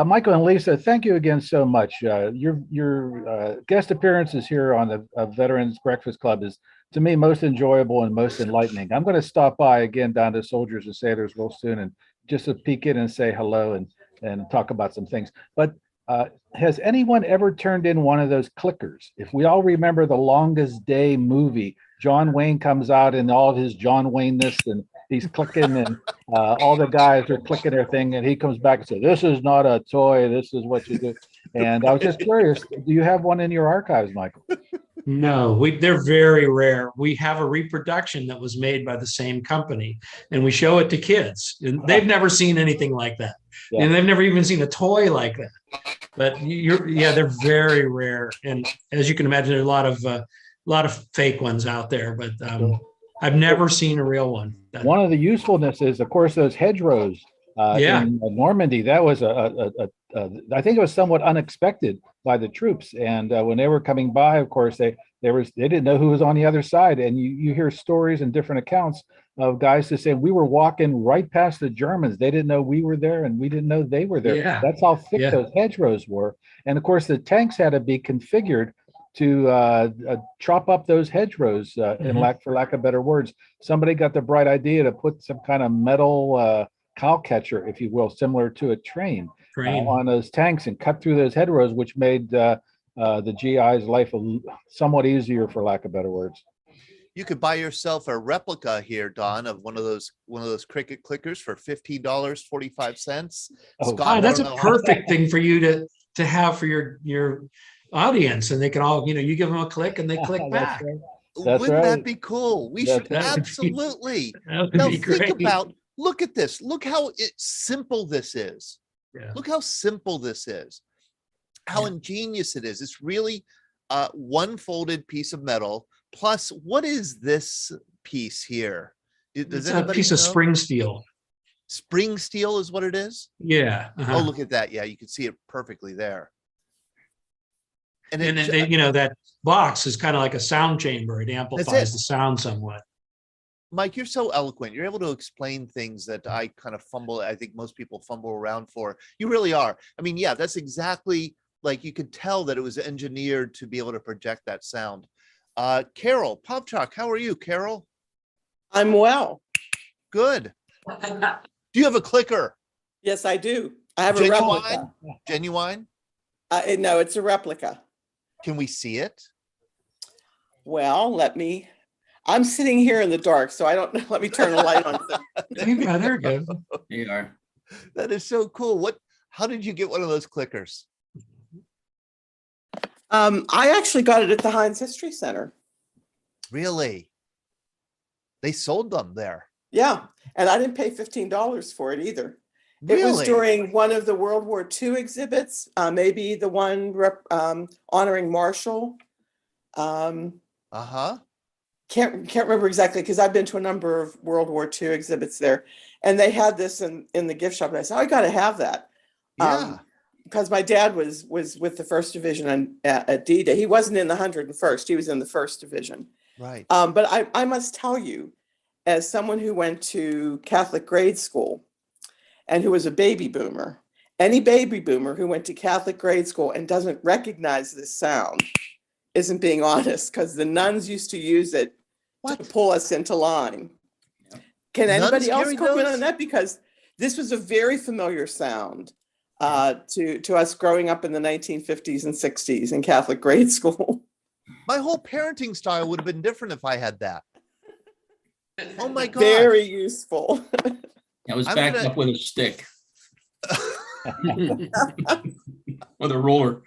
Michael and Lisa, thank you again so much. Your guest appearances here on the Veterans Breakfast Club is, to me, most enjoyable and most enlightening. I'm going to stop by again down to Soldiers and Sailors real soon and just to peek in and say hello and talk about some things. But has anyone ever turned in one of those clickers? If we all remember The Longest Day movie, John Wayne comes out in all of his John Wayne-ness and he's clicking and all the guys are clicking their thing and he comes back and says, "This is not a toy, this is what you do." And I was just curious, do you have one in your archives, Michael?
No, they're very rare. We have a reproduction that was made by the same company and we show it to kids and they've never seen anything like that. Yeah. And they've never even seen a toy like that. But they're very rare. And as you can imagine, there are a lot of fake ones out there, but I've never seen a real one.
One of the usefulness is, of course, those hedgerows in Normandy. That was I think it was somewhat unexpected by the troops. And when they were coming by, of course, they didn't know who was on the other side. And you hear stories and different accounts of guys to say we were walking right past the Germans. They didn't know we were there, and we didn't know they were there.
Yeah.
That's how thick
Yeah.
those hedgerows were. And of course, the tanks had to be configured to chop up those hedgerows, for lack of better words. Somebody got the bright idea to put some kind of metal cow catcher, if you will, similar to a train on those tanks and cut through those hedgerows, which made the GI's life somewhat easier, for lack of better words.
You could buy yourself a replica here, Don, of one of those cricket clickers for $15.45.
Oh,
Scott,
that's
I
a
don't know.
perfect thing for you to have for your audience, and they can all, you give them a click and they click back.
That's
Wouldn't
right.
that be cool? We
That's
should
right.
absolutely.
That would
Now
be
think
great.
about, look at this. Look how simple this is.
Yeah.
Look how simple this is. How ingenious it is. It's really one folded piece of metal. Plus, what is this piece here? Does
It's a
anybody
piece of
know?
spring steel.
Spring steel is what it is?
Yeah.
Oh, look at that. Yeah, you can see it perfectly there.
And then that box is kind of like a sound chamber. It amplifies the sound somewhat.
Mike, you're so eloquent. You're able to explain things that I kind of fumble. I think most people fumble around for. You really are. I mean, yeah, that's exactly, like, you could tell that it was engineered to be able to project that sound. Carol Popchak, how are you, Carol?
I'm well.
Good. Do you have a clicker?
Yes, I do. I have a
Genuine?
replica.
Genuine?
No, it's a replica.
Can we see it?
Well, I'm sitting here in the dark, so I don't know. Let me turn the light on.
Yeah, there you go.
You are.
That is so cool. How did you get one of those clickers?
I actually got it at the Heinz History Center.
Really? They sold them there.
Yeah, and I didn't pay $15 for it either.
Really?
It was during one of the World War II exhibits, maybe the one honoring Marshall.
Uh-huh.
Can't remember exactly, because I've been to a number of World War II exhibits there, and they had this in the gift shop. And I said, I got to have that.
Yeah.
Because my dad was with the 1st Division at D-Day. He wasn't in the 101st. He was in the 1st Division.
Right.
But I must tell you, as someone who went to Catholic grade school and who was a baby boomer, any baby boomer who went to Catholic grade school and doesn't recognize this sound isn't being honest, because the nuns used to use it to pull us into line. Can anybody else comment on that? Because this was a very familiar sound to us growing up in the 1950s and 60s in Catholic grade school.
My whole parenting style would have been different if I had that. Oh my God.
Very useful.
It was backed up with a stick. With a roller.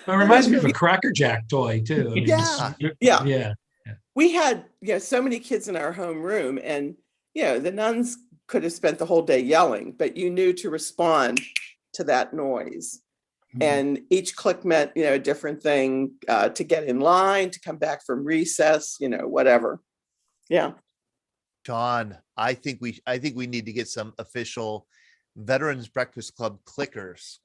It reminds me of a Cracker Jack toy too. I mean,
Yeah. We had so many kids in our homeroom, and the nuns could have spent the whole day yelling, but you knew to respond to that noise. Mm-hmm. And each click meant a different thing, to get in line, to come back from recess, whatever. Yeah.
John, I think we need to get some official Veterans Breakfast Club clickers.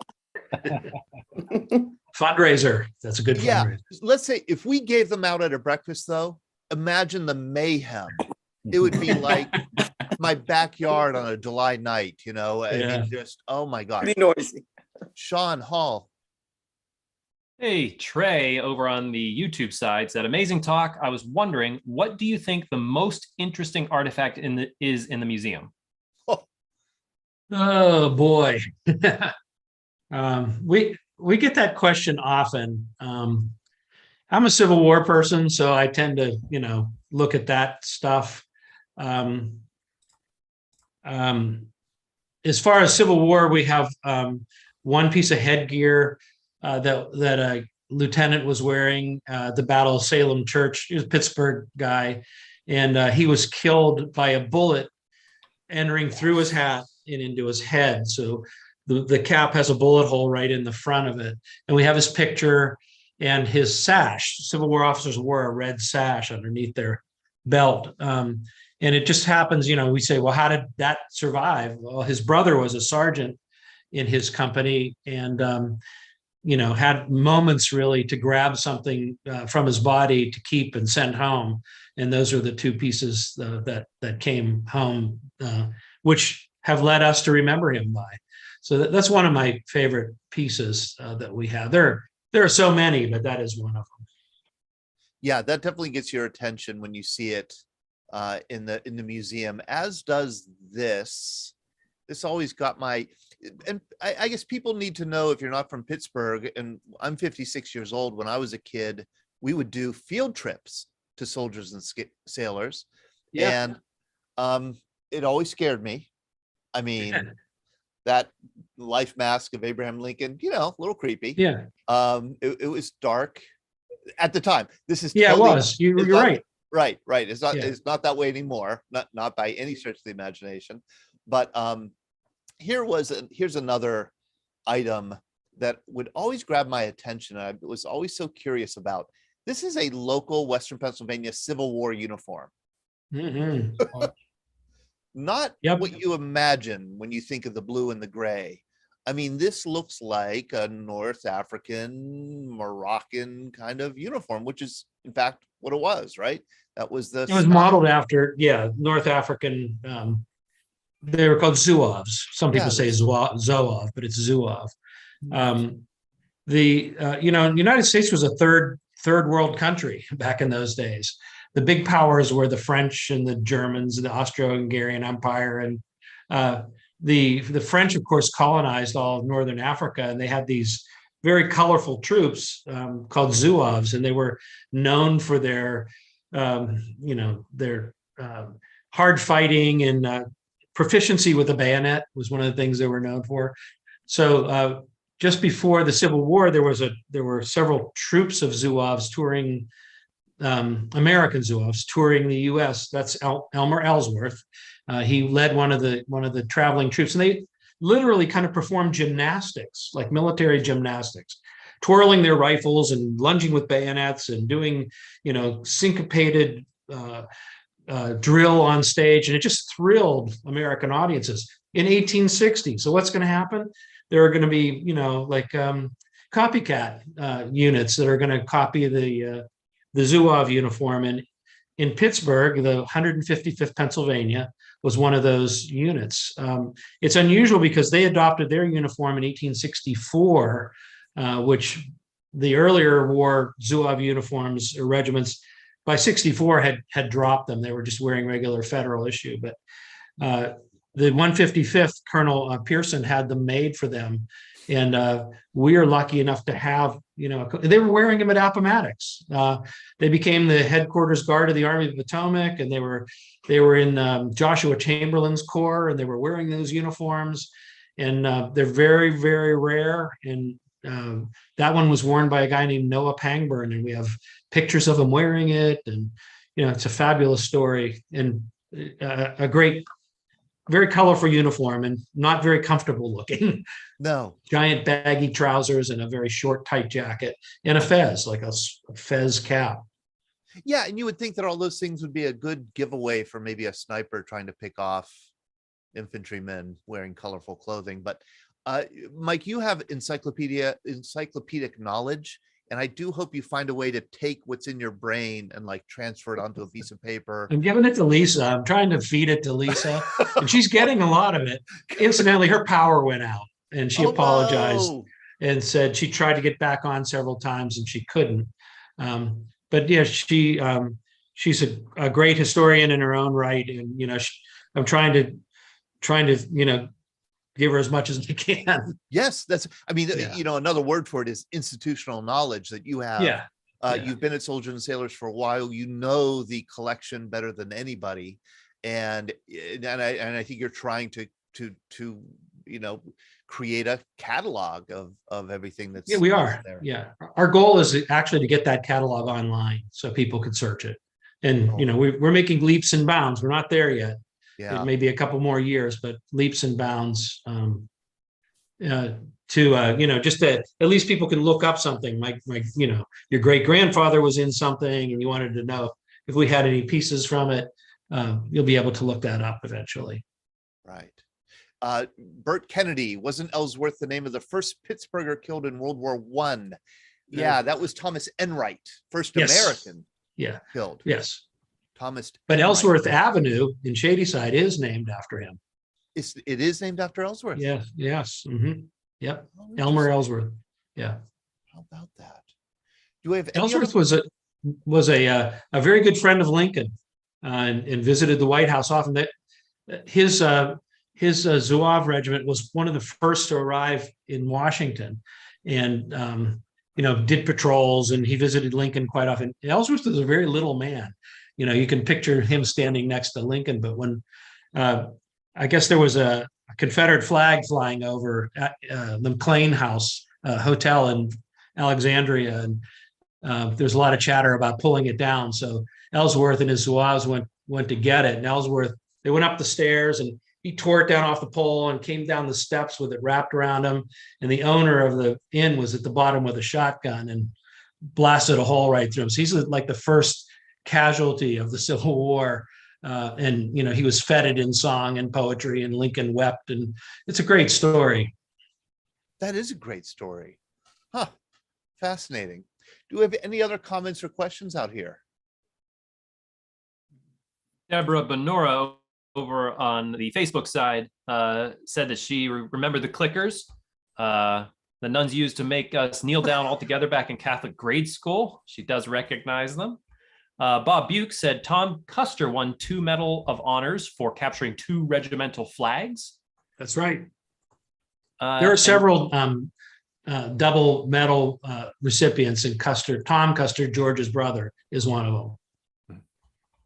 Fundraiser. That's a good fundraiser.
Let's say if we gave them out at a breakfast, though, imagine the mayhem. It would be like my backyard on a July night, I mean, just, oh my God.
Pretty noisy.
Sean Hall.
Hey, Trey over on the YouTube side said, amazing talk. I was wondering, what do you think the most interesting artifact is in the museum?
Oh boy. We get that question often. I'm a Civil War person, so I tend to, look at that stuff. As far as Civil War, we have one piece of headgear that a lieutenant was wearing at the Battle of Salem Church. He was a Pittsburgh guy, and he was killed by a bullet entering through his hat and into his head. So the cap has a bullet hole right in the front of it. And we have his picture and his sash. Civil War officers wore a red sash underneath their belt. And it just happens, we say, well, how did that survive? Well, his brother was a sergeant in his company and, had moments really to grab something from his body to keep and send home. And those are the two pieces that came home, which have led us to remember him by. So that's one of my favorite pieces that we have. There are so many, but that is one of them.
Yeah, that definitely gets your attention when you see it in the museum, as does this. This always got my, and I guess people need to know, if you're not from Pittsburgh, and I'm 56 years old, when I was a kid, we would do field trips to soldiers and sailors.
Yeah.
And it always scared me. I mean, that life mask of Abraham Lincoln, a little creepy.
Yeah.
It was dark at the time. This is
Yeah,
totally,
it was. You're right.
Right. It's not.
Yeah.
It's not that way anymore. Not by any stretch of the imagination. But here's another item that would always grab my attention. I was always so curious about. This is a local Western Pennsylvania Civil War uniform.
Mm-hmm.
Not
Yep.
what you imagine when you think of the blue and the gray. I mean, this looks like a North African, Moroccan kind of uniform, which is in fact what it was, right? That was the.
It was modeled after, North African. They were called Zouaves. Some people say Zouave, but it's Zouave. The United States was a third world country back in those days. The big powers were the French and the Germans, the Austro-Hungarian Empire, and the French, of course, colonized all of northern Africa, and they had these very colorful troops called Zouaves, and they were known for their hard fighting and proficiency with the bayonet was one of the things they were known for. So just before the Civil War, there were several troops of Zouaves touring. American Zouaves touring the U.S. That's Elmer Ellsworth. He led one of the traveling troops, and they literally kind of performed gymnastics, like military gymnastics, twirling their rifles and lunging with bayonets and doing, syncopated drill on stage, and it just thrilled American audiences in 1860. So what's going to happen? There are going to be, copycat units that are going to copy the Zouave uniform. And in Pittsburgh, the 155th Pennsylvania was one of those units. It's unusual because they adopted their uniform in 1864, which the earlier wore Zouave uniforms or regiments. By 64 had dropped them. They were just wearing regular federal issue. But the 155th, Colonel Pearson had them made for them. And we are lucky enough to have, they were wearing them at Appomattox. They became the headquarters guard of the Army of the Potomac, and they were in Joshua Chamberlain's Corps, and they were wearing those uniforms. And they're very, very rare. And that one was worn by a guy named Noah Pangburn, and we have pictures of him wearing it. And, it's a fabulous story and a great, very colorful uniform and not very comfortable looking.
No.
Giant baggy trousers and a very short, tight jacket and a fez, like a fez cap.
Yeah, and you would think that all those things would be a good giveaway for maybe a sniper trying to pick off infantrymen wearing colorful clothing. But Mike, you have encyclopedic knowledge, and I do hope you find a way to take what's in your brain and transfer it onto a piece of paper.
I'm giving it to Lisa. I'm trying to feed it to Lisa, and she's getting a lot of it. Incidentally, her power went out, and she apologized and said she tried to get back on several times and she couldn't. But yeah, she's a great historian in her own right, and I'm trying to give her as much as I can.
Yes, another word for it is institutional knowledge that you have.
Yeah.
You've been at Soldiers and Sailors for a while. You know the collection better than anybody, and I think you're trying to create a catalog of everything that's.
Yeah, we are.
there.
Yeah, our goal is actually to get that catalog online so people could search it, and we're making leaps and bounds. We're not there yet.
Yeah.
It may be a couple more years, but leaps and bounds just to at least people can look up something like your great grandfather was in something and you wanted to know if we had any pieces from it. You'll be able to look that up eventually.
Right. Burt Kennedy, wasn't Ellsworth the name of the first Pittsburgher killed in World War I? Yeah, that was Thomas Enright, first
Yes.
American
Yeah.
killed.
Yes.
Thomas.
But
Enright.
Ellsworth Avenue in Shadyside is named after him.
It is named after Ellsworth.
Yes, yes. Yep.
Oh,
Elmer
interesting.
Ellsworth. Yeah.
How about that? Do we have any
Ellsworth
other-
was a very good friend of Lincoln, and visited the White House often. That his Zouave regiment was one of the first to arrive in Washington, and did patrols, and he visited Lincoln quite often. Ellsworth was a very little man. You can picture him standing next to Lincoln, but when I guess there was a Confederate flag flying over at the McLean House Hotel in Alexandria, and there's a lot of chatter about pulling it down. So Ellsworth and his Zouaves went to get it, and Ellsworth, they went up the stairs, and he tore it down off the pole and came down the steps with it wrapped around him. And the owner of the inn was at the bottom with a shotgun and blasted a hole right through him. So he's like the first casualty of the Civil War. And he was feted in song and poetry, and Lincoln wept, and it's a great story.
That is a great story. Huh. Fascinating. Do we have any other comments or questions out here?
Deborah Benora over on the Facebook side said that she remembered the clickers the nuns used to make us kneel down all together back in Catholic grade school. She does recognize them. Bob Buke said Tom Custer won 2 Medal of Honors for capturing 2 regimental flags.
That's right. There are several double medal recipients, and Tom Custer, George's brother, is one of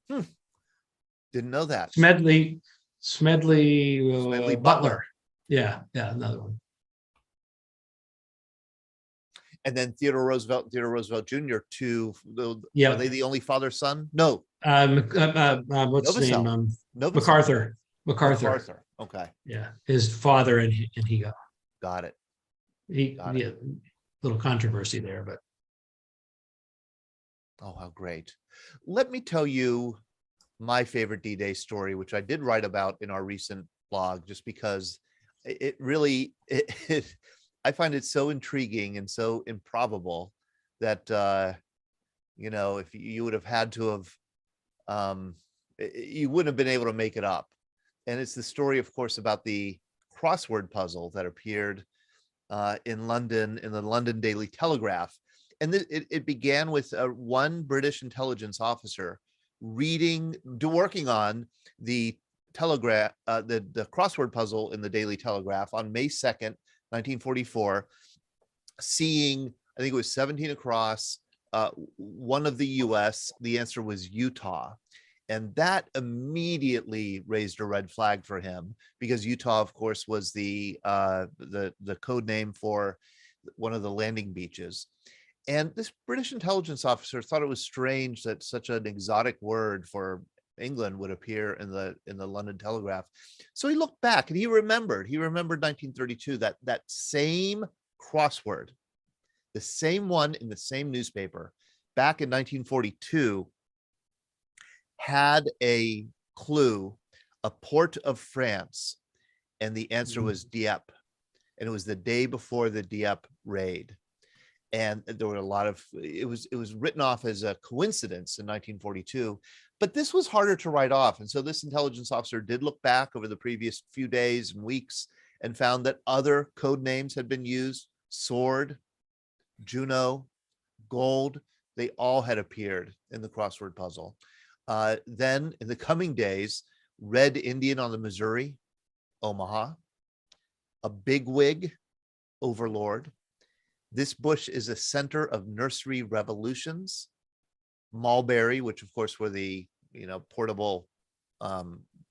them.
Didn't know that.
Smedley
Butler.
Yeah, another one.
And then Theodore Roosevelt Jr.
Yeah.
Are they the only father-son? No.
What's his name?
Novacell.
MacArthur.
Okay.
Yeah, his father and he
Got it.
Little controversy there, but
Oh, how great. Let me tell you my favorite D-Day story, which I did write about in our recent blog, just because it really, I find it so intriguing and so improbable that, if you would have had to have, you wouldn't have been able to make it up. And it's the story, of course, about the crossword puzzle that appeared in London, in the London Daily Telegraph. And it began with one British intelligence officer working on the telegraph, the crossword puzzle in the Daily Telegraph on May 2nd, 1944, seeing, I think it was 17 across, one of the US, the answer was Utah. And that immediately raised a red flag for him, because Utah, of course, was the code name for one of the landing beaches. And this British intelligence officer thought it was strange that such an exotic word for England would appear in the London Telegraph. So he looked back and he remembered 1932, that same crossword, the same one in the same newspaper back in 1942, had a clue, a port of France, and the answer was Dieppe. And it was the day before the Dieppe raid. And there were a lot of, it was written off as a coincidence in 1942, but this was harder to write off. And so this intelligence officer did look back over the previous few days and weeks and found that other code names had been used. Sword, Juno, Gold, they all had appeared in the crossword puzzle. Then in the coming days, Red Indian on the Missouri, Omaha, a bigwig, Overlord. This bush is a center of nursery revolutions. Mulberry, which of course were the portable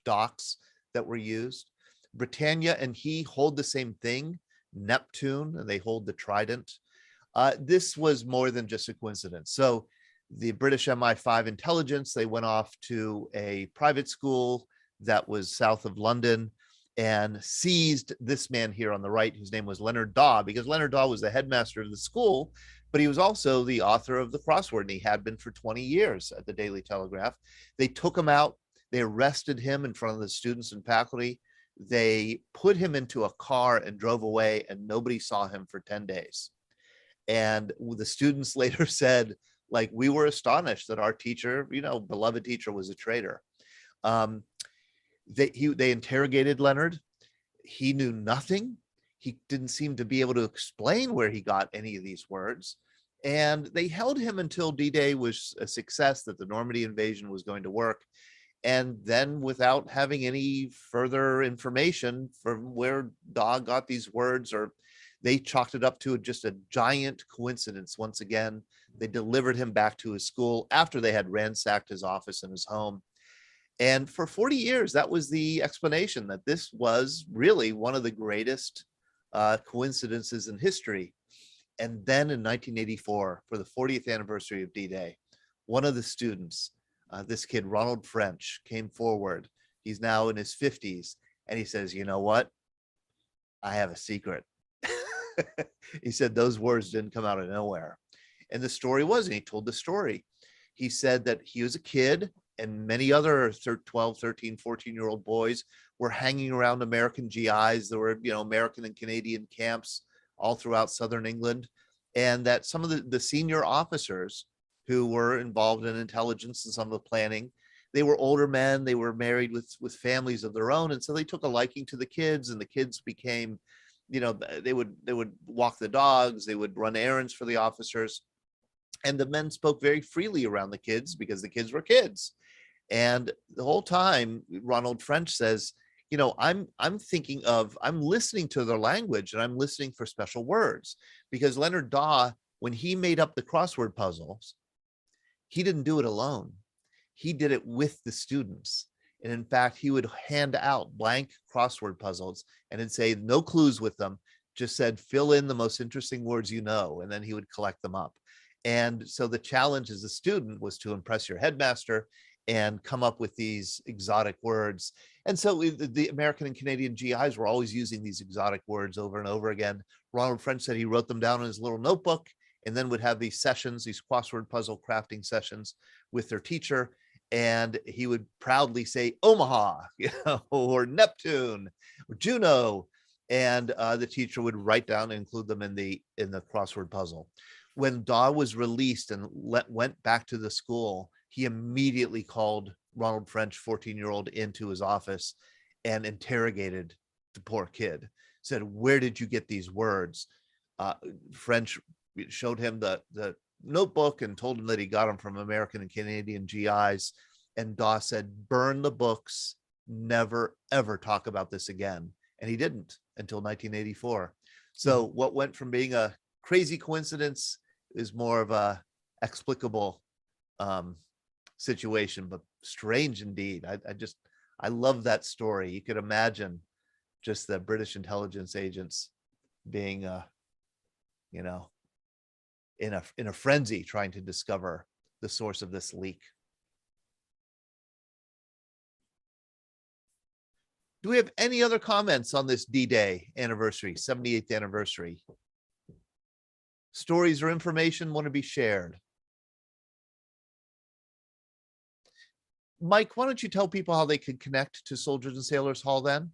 docks that were used. Britannia and he hold the same thing. Neptune, and they hold the trident. This was more than just a coincidence. So the British MI5 intelligence, they went off to a private school that was south of London and seized this man here on the right, whose name was Leonard Daw, because Leonard Daw was the headmaster of the school, but he was also the author of the crossword, and he had been for 20 years at the Daily Telegraph. They took him out. They arrested him in front of the students and faculty. They put him into a car and drove away, and nobody saw him for 10 days. And the students later said, Like, we were astonished that our teacher, beloved teacher, was a traitor. They interrogated Leonard. He knew nothing. He didn't seem to be able to explain where he got any of these words. And they held him until D-Day was a success, that the Normandy invasion was going to work. And then, without having any further information from where Daw got these words, or they chalked it up to just a giant coincidence. Once again, they delivered him back to his school after they had ransacked his office and his home. And for 40 years, that was the explanation, that this was really one of the greatest coincidences in history. And then in 1984, for the 40th anniversary of D-Day, one of the students, this kid, Ronald French, came forward. He's now in his 50s. And he says, you know what? I have a secret. He said those words didn't come out of nowhere. And the story was, and he told the story. He said that he was a kid, and many other 12, 13, 14-year-old boys were hanging around American GIs. There were, American and Canadian camps all throughout Southern England. And that some of the senior officers who were involved in intelligence and some of the planning, they were older men, they were married with families of their own. And so they took a liking to the kids, and the kids became, they would walk the dogs, they would run errands for the officers. And the men spoke very freely around the kids because the kids were kids. And the whole time, Ronald French says, I'm listening to their language, and I'm listening for special words, because Leonard Daw, when he made up the crossword puzzles, he didn't do it alone. He did it with the students. And in fact, he would hand out blank crossword puzzles and then say, no clues with them, just said, fill in the most interesting words you know, and then he would collect them up. And so the challenge as a student was to impress your headmaster and come up with these exotic words. And so the American and Canadian GIs were always using these exotic words over and over again. Ronald French said he wrote them down in his little notebook, and then would have these sessions, these crossword puzzle crafting sessions with their teacher. And he would proudly say Omaha, or Neptune, or Juno. And the teacher would write down and include them in the crossword puzzle. When Daw was released and went back to the school, he immediately called Ronald French, 14-year-old, into his office and interrogated the poor kid. Said, where did you get these words? French showed him the notebook and told him that he got them from American and Canadian GIs. And Daw said, burn the books, never, ever talk about this again. And he didn't until 1984. So what went from being a crazy coincidence is more of a explicable situation, but strange indeed. I love that story. You could imagine just the British intelligence agents being, in a frenzy trying to discover the source of this leak. Do we have any other comments on this D-Day anniversary, 78th anniversary? Stories or information want to be shared? Mike, why don't you tell people how they can connect to Soldiers and Sailors Hall then?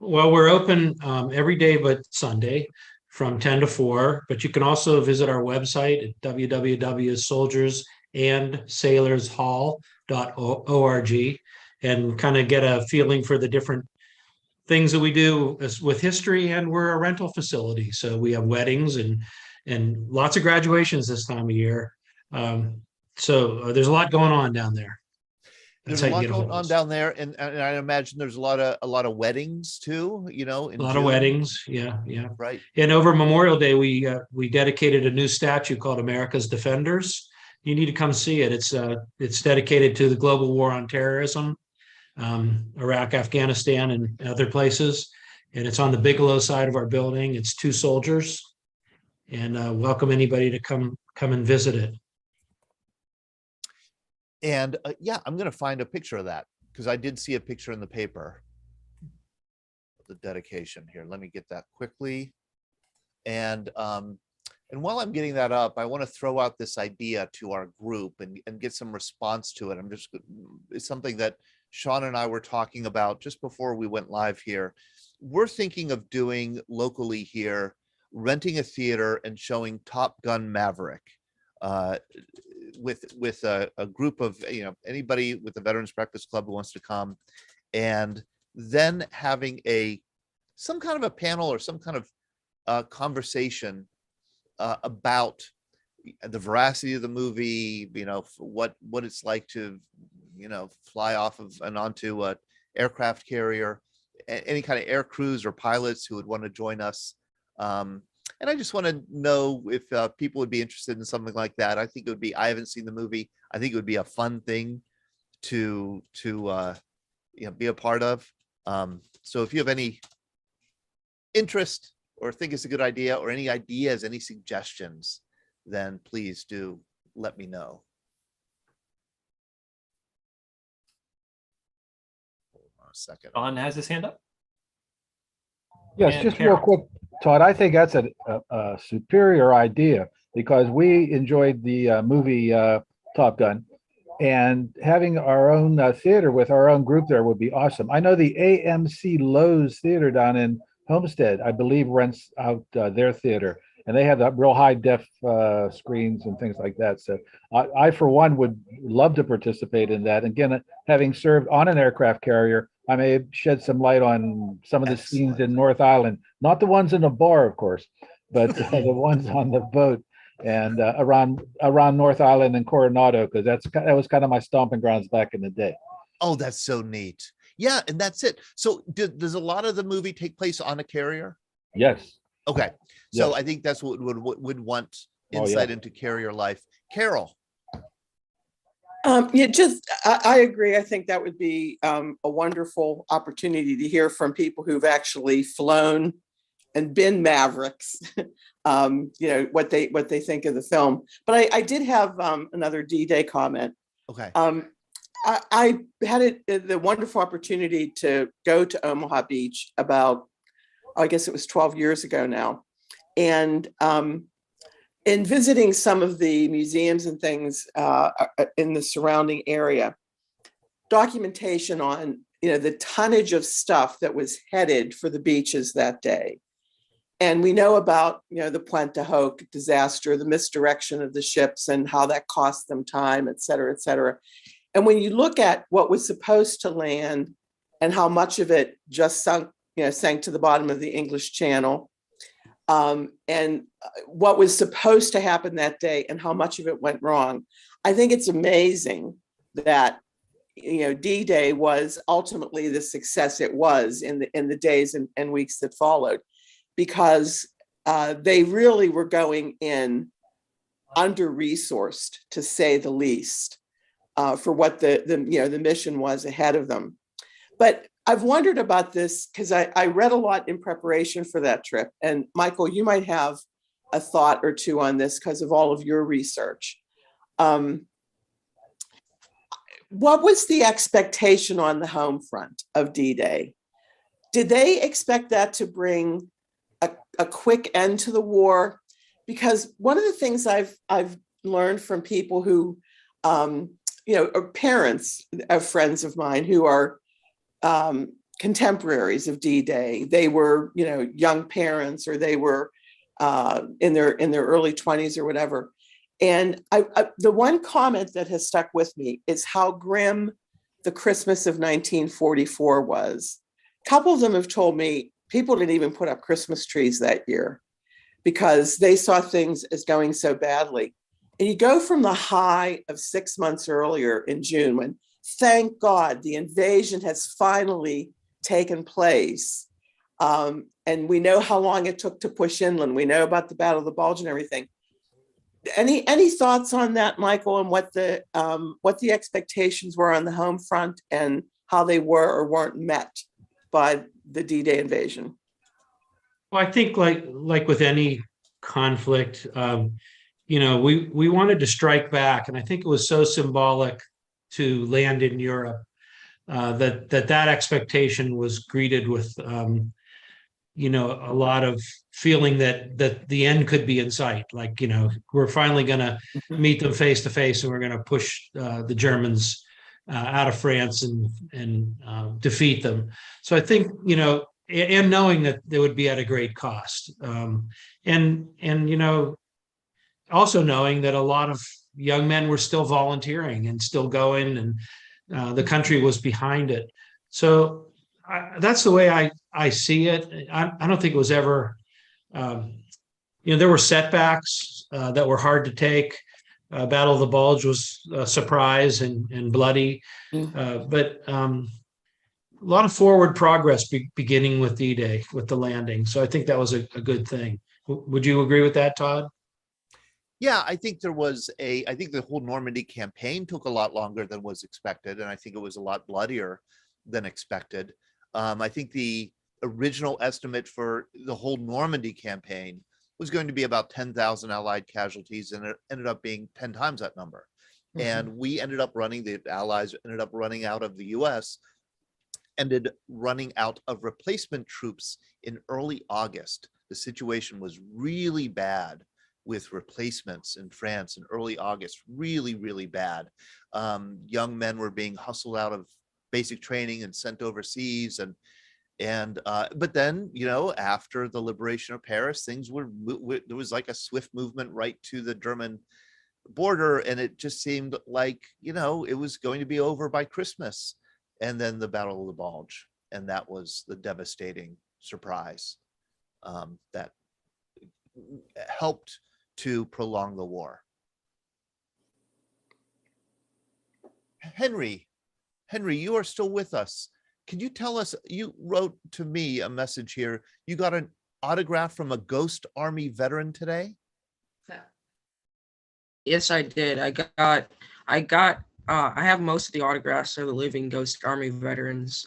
Well, we're open every day but Sunday from 10 to 4, but you can also visit our website at www.soldiersandsailorshall.org and kind of get a feeling for the different things that we do with history. And we're a rental facility, so we have weddings and lots of graduations this time of year. So there's a lot going on down there.
There's a lot going on down there, and I imagine there's a lot of weddings too. A
lot of weddings, yeah,
right.
And over Memorial Day, we dedicated a new statue called America's Defenders. You need to come see it. It's dedicated to the global war on terrorism, Iraq, Afghanistan, and other places. And it's on the Bigelow side of our building. It's 2 soldiers, and welcome anybody to come and visit it.
And yeah, I'm going to find a picture of that, because I did see a picture in the paper. The dedication here. Let me get that quickly. And while I'm getting that up, I want to throw out this idea to our group and get some response to it. It's something that Sean and I were talking about just before we went live here. We're thinking of doing locally here, renting a theater and showing Top Gun Maverick with a group of, anybody with the Veterans Breakfast Club who wants to come, and then having some kind of a panel or some kind of conversation about the veracity of the movie, what it's like to, fly off of and onto a aircraft carrier, any kind of air crews or pilots who would want to join us. And I just want to know if people would be interested in something like that. I think it would be, I haven't seen the movie. I think it would be a fun thing to be a part of. So if you have any interest or think it's a good idea, or any ideas, any suggestions, then please do let me know. Hold on a second.
Don has his hand up.
Yes,
And
just
Carol.
real quick, Todd, I think that's a superior idea, because we enjoyed the movie Top Gun, and having our own theater with our own group there would be awesome. I know the AMC Lowe's Theater down in Homestead, I believe, rents out their theater, and they have that real high def screens and things like that. So I, for one, would love to participate in that. Again, having served on an aircraft carrier, I may shed some light on some of the scenes in North Island, not the ones in the bar, of course, but the ones on the boat and around North Island and Coronado, because that was kind of my stomping grounds back in the day.
Oh, that's so neat. Yeah, and that's it. So does a lot of the movie take place on a carrier?
Yes.
Okay, so
Yes.
I think that's what would want
Oh,
insight
yeah.
into carrier life. Carol.
I agree. I think that would be a wonderful opportunity to hear from people who've actually flown and been mavericks, what they think of the film. But I did have another D-Day comment.
Okay.
I had the wonderful opportunity to go to Omaha Beach about, I guess it was 12 years ago now. And in visiting some of the museums and things in the surrounding area, documentation on, the tonnage of stuff that was headed for the beaches that day. And we know about, the Puente Hoc disaster, the misdirection of the ships and how that cost them time, et cetera, et cetera. And when you look at what was supposed to land and how much of it just sank to the bottom of the English Channel, and what was supposed to happen that day and how much of it went wrong, I think it's amazing that D-Day was ultimately the success it was in the days and weeks that followed, because they really were going in under-resourced, to say the least, for what the mission was ahead of them. But I've wondered about this because I read a lot in preparation for that trip. And Michael, you might have a thought or two on this because of all of your research. What was the expectation on the home front of D-Day? Did they expect that to bring a quick end to the war? Because one of the things I've learned from people who, are parents of friends of mine who are contemporaries of D-Day. They were, young parents, or they were in their early 20s or whatever. And the one comment that has stuck with me is how grim the Christmas of 1944 was. A couple of them have told me people didn't even put up Christmas trees that year because they saw things as going so badly. And you go from the high of 6 months earlier in June, when, thank God, the invasion has finally taken place. And we know how long it took to push inland. We know about the Battle of the Bulge and everything. Any thoughts on that, Michael, and what the expectations were on the home front and how they were or weren't met by the D-Day invasion?
Well, I think like with any conflict, we wanted to strike back, and I think it was so symbolic to land in Europe that expectation was greeted with a lot of feeling that the end could be in sight. Like, we're finally going to meet them face to face, and we're going to push the Germans out of France and defeat them. So I think, and knowing that they would be at a great cost. also knowing that a lot of young men were still volunteering and still going, and the country was behind it. So that's the way I see it. I don't think it was ever, there were setbacks that were hard to take. Battle of the Bulge was a surprise and bloody, but a lot of forward progress beginning with D-Day, with the landing. So I think that was a good thing. Would you agree with that, Todd?
Yeah, I think I think the whole Normandy campaign took a lot longer than was expected, and I think it was a lot bloodier than expected. I think the original estimate for the whole Normandy campaign was going to be about 10,000 Allied casualties, and it ended up being 10 times that number. And the Allies ended up running out of the US, ended running out of replacement troops in early August. The situation was really bad with replacements in France in early August, really, really bad. Young men were being hustled out of basic training and sent overseas. But then, after the liberation of Paris, there was like a swift movement right to the German border. And it just seemed like, it was going to be over by Christmas. And then the Battle of the Bulge. And that was the devastating surprise that helped to prolong the war. Henry, you are still with us. Can you tell us, you wrote to me a message here. You got an autograph from a Ghost Army veteran today?
Yes, I did. I have most of the autographs of the living Ghost Army veterans,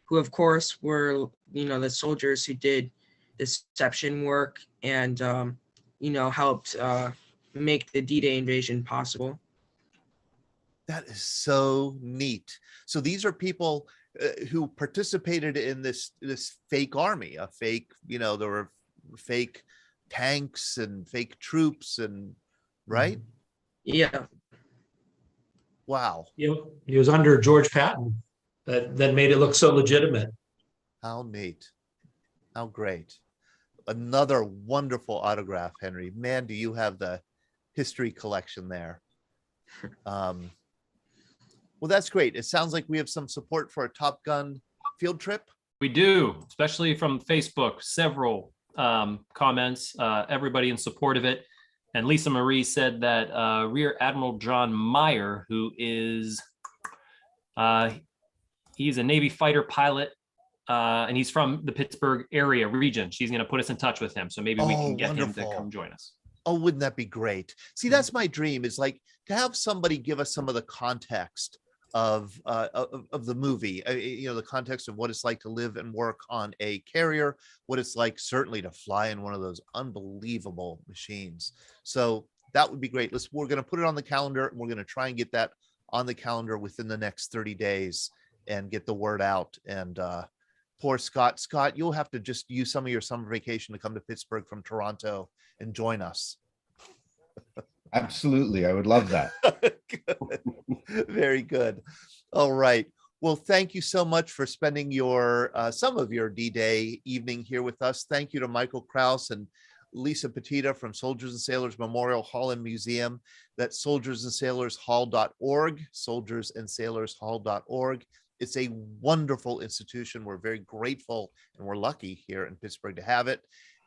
who of course were, the soldiers who did deception work and, helped make the D-Day invasion possible.
That is so neat. So these are people who participated in this fake army, there were fake tanks and fake troops, and right?
Yeah.
Wow. He was under George Patton. That made it look so legitimate. How neat. How great. Another wonderful autograph, Henry. Man, do you have the history collection there. Well, that's great. It sounds like we have some support for a Top Gun field trip.
We do, especially from Facebook, several comments, everybody in support of it. And Lisa Marie said that Rear Admiral John Meyer, who is, he's a Navy fighter pilot, and he's from the Pittsburgh area region. She's going to put us in touch with him. So maybe we can get him to come join us.
Oh, wouldn't that be great? See, that's my dream, is like to have somebody give us some of the context of the movie, the context of what it's like to live and work on a carrier, what it's like certainly to fly in one of those unbelievable machines. So that would be great. We're going to put it on the calendar, and we're going to try and get that on the calendar within the next 30 days and get the word out. And poor Scott, you'll have to just use some of your summer vacation to come to Pittsburgh from Toronto and join us.
Absolutely. I would love that.
Very good. All right. Well, thank you so much for spending some of your D-Day evening here with us. Thank you to Michael Krauss and Lisa Petita from Soldiers and Sailors Memorial Hall and Museum. That's soldiersandsailorshall.org, soldiersandsailorshall.org. It's a wonderful institution. We're very grateful, and we're lucky here in Pittsburgh to have it.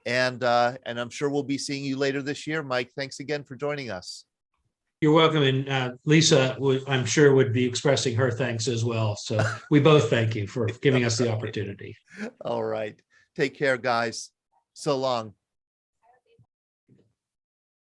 And I'm sure we'll be seeing you later this year. Mike, thanks again for joining us.
You're welcome. And Lisa, I'm sure, would be expressing her thanks as well. So we both thank you for giving us the opportunity.
All right. Take care, guys. So long.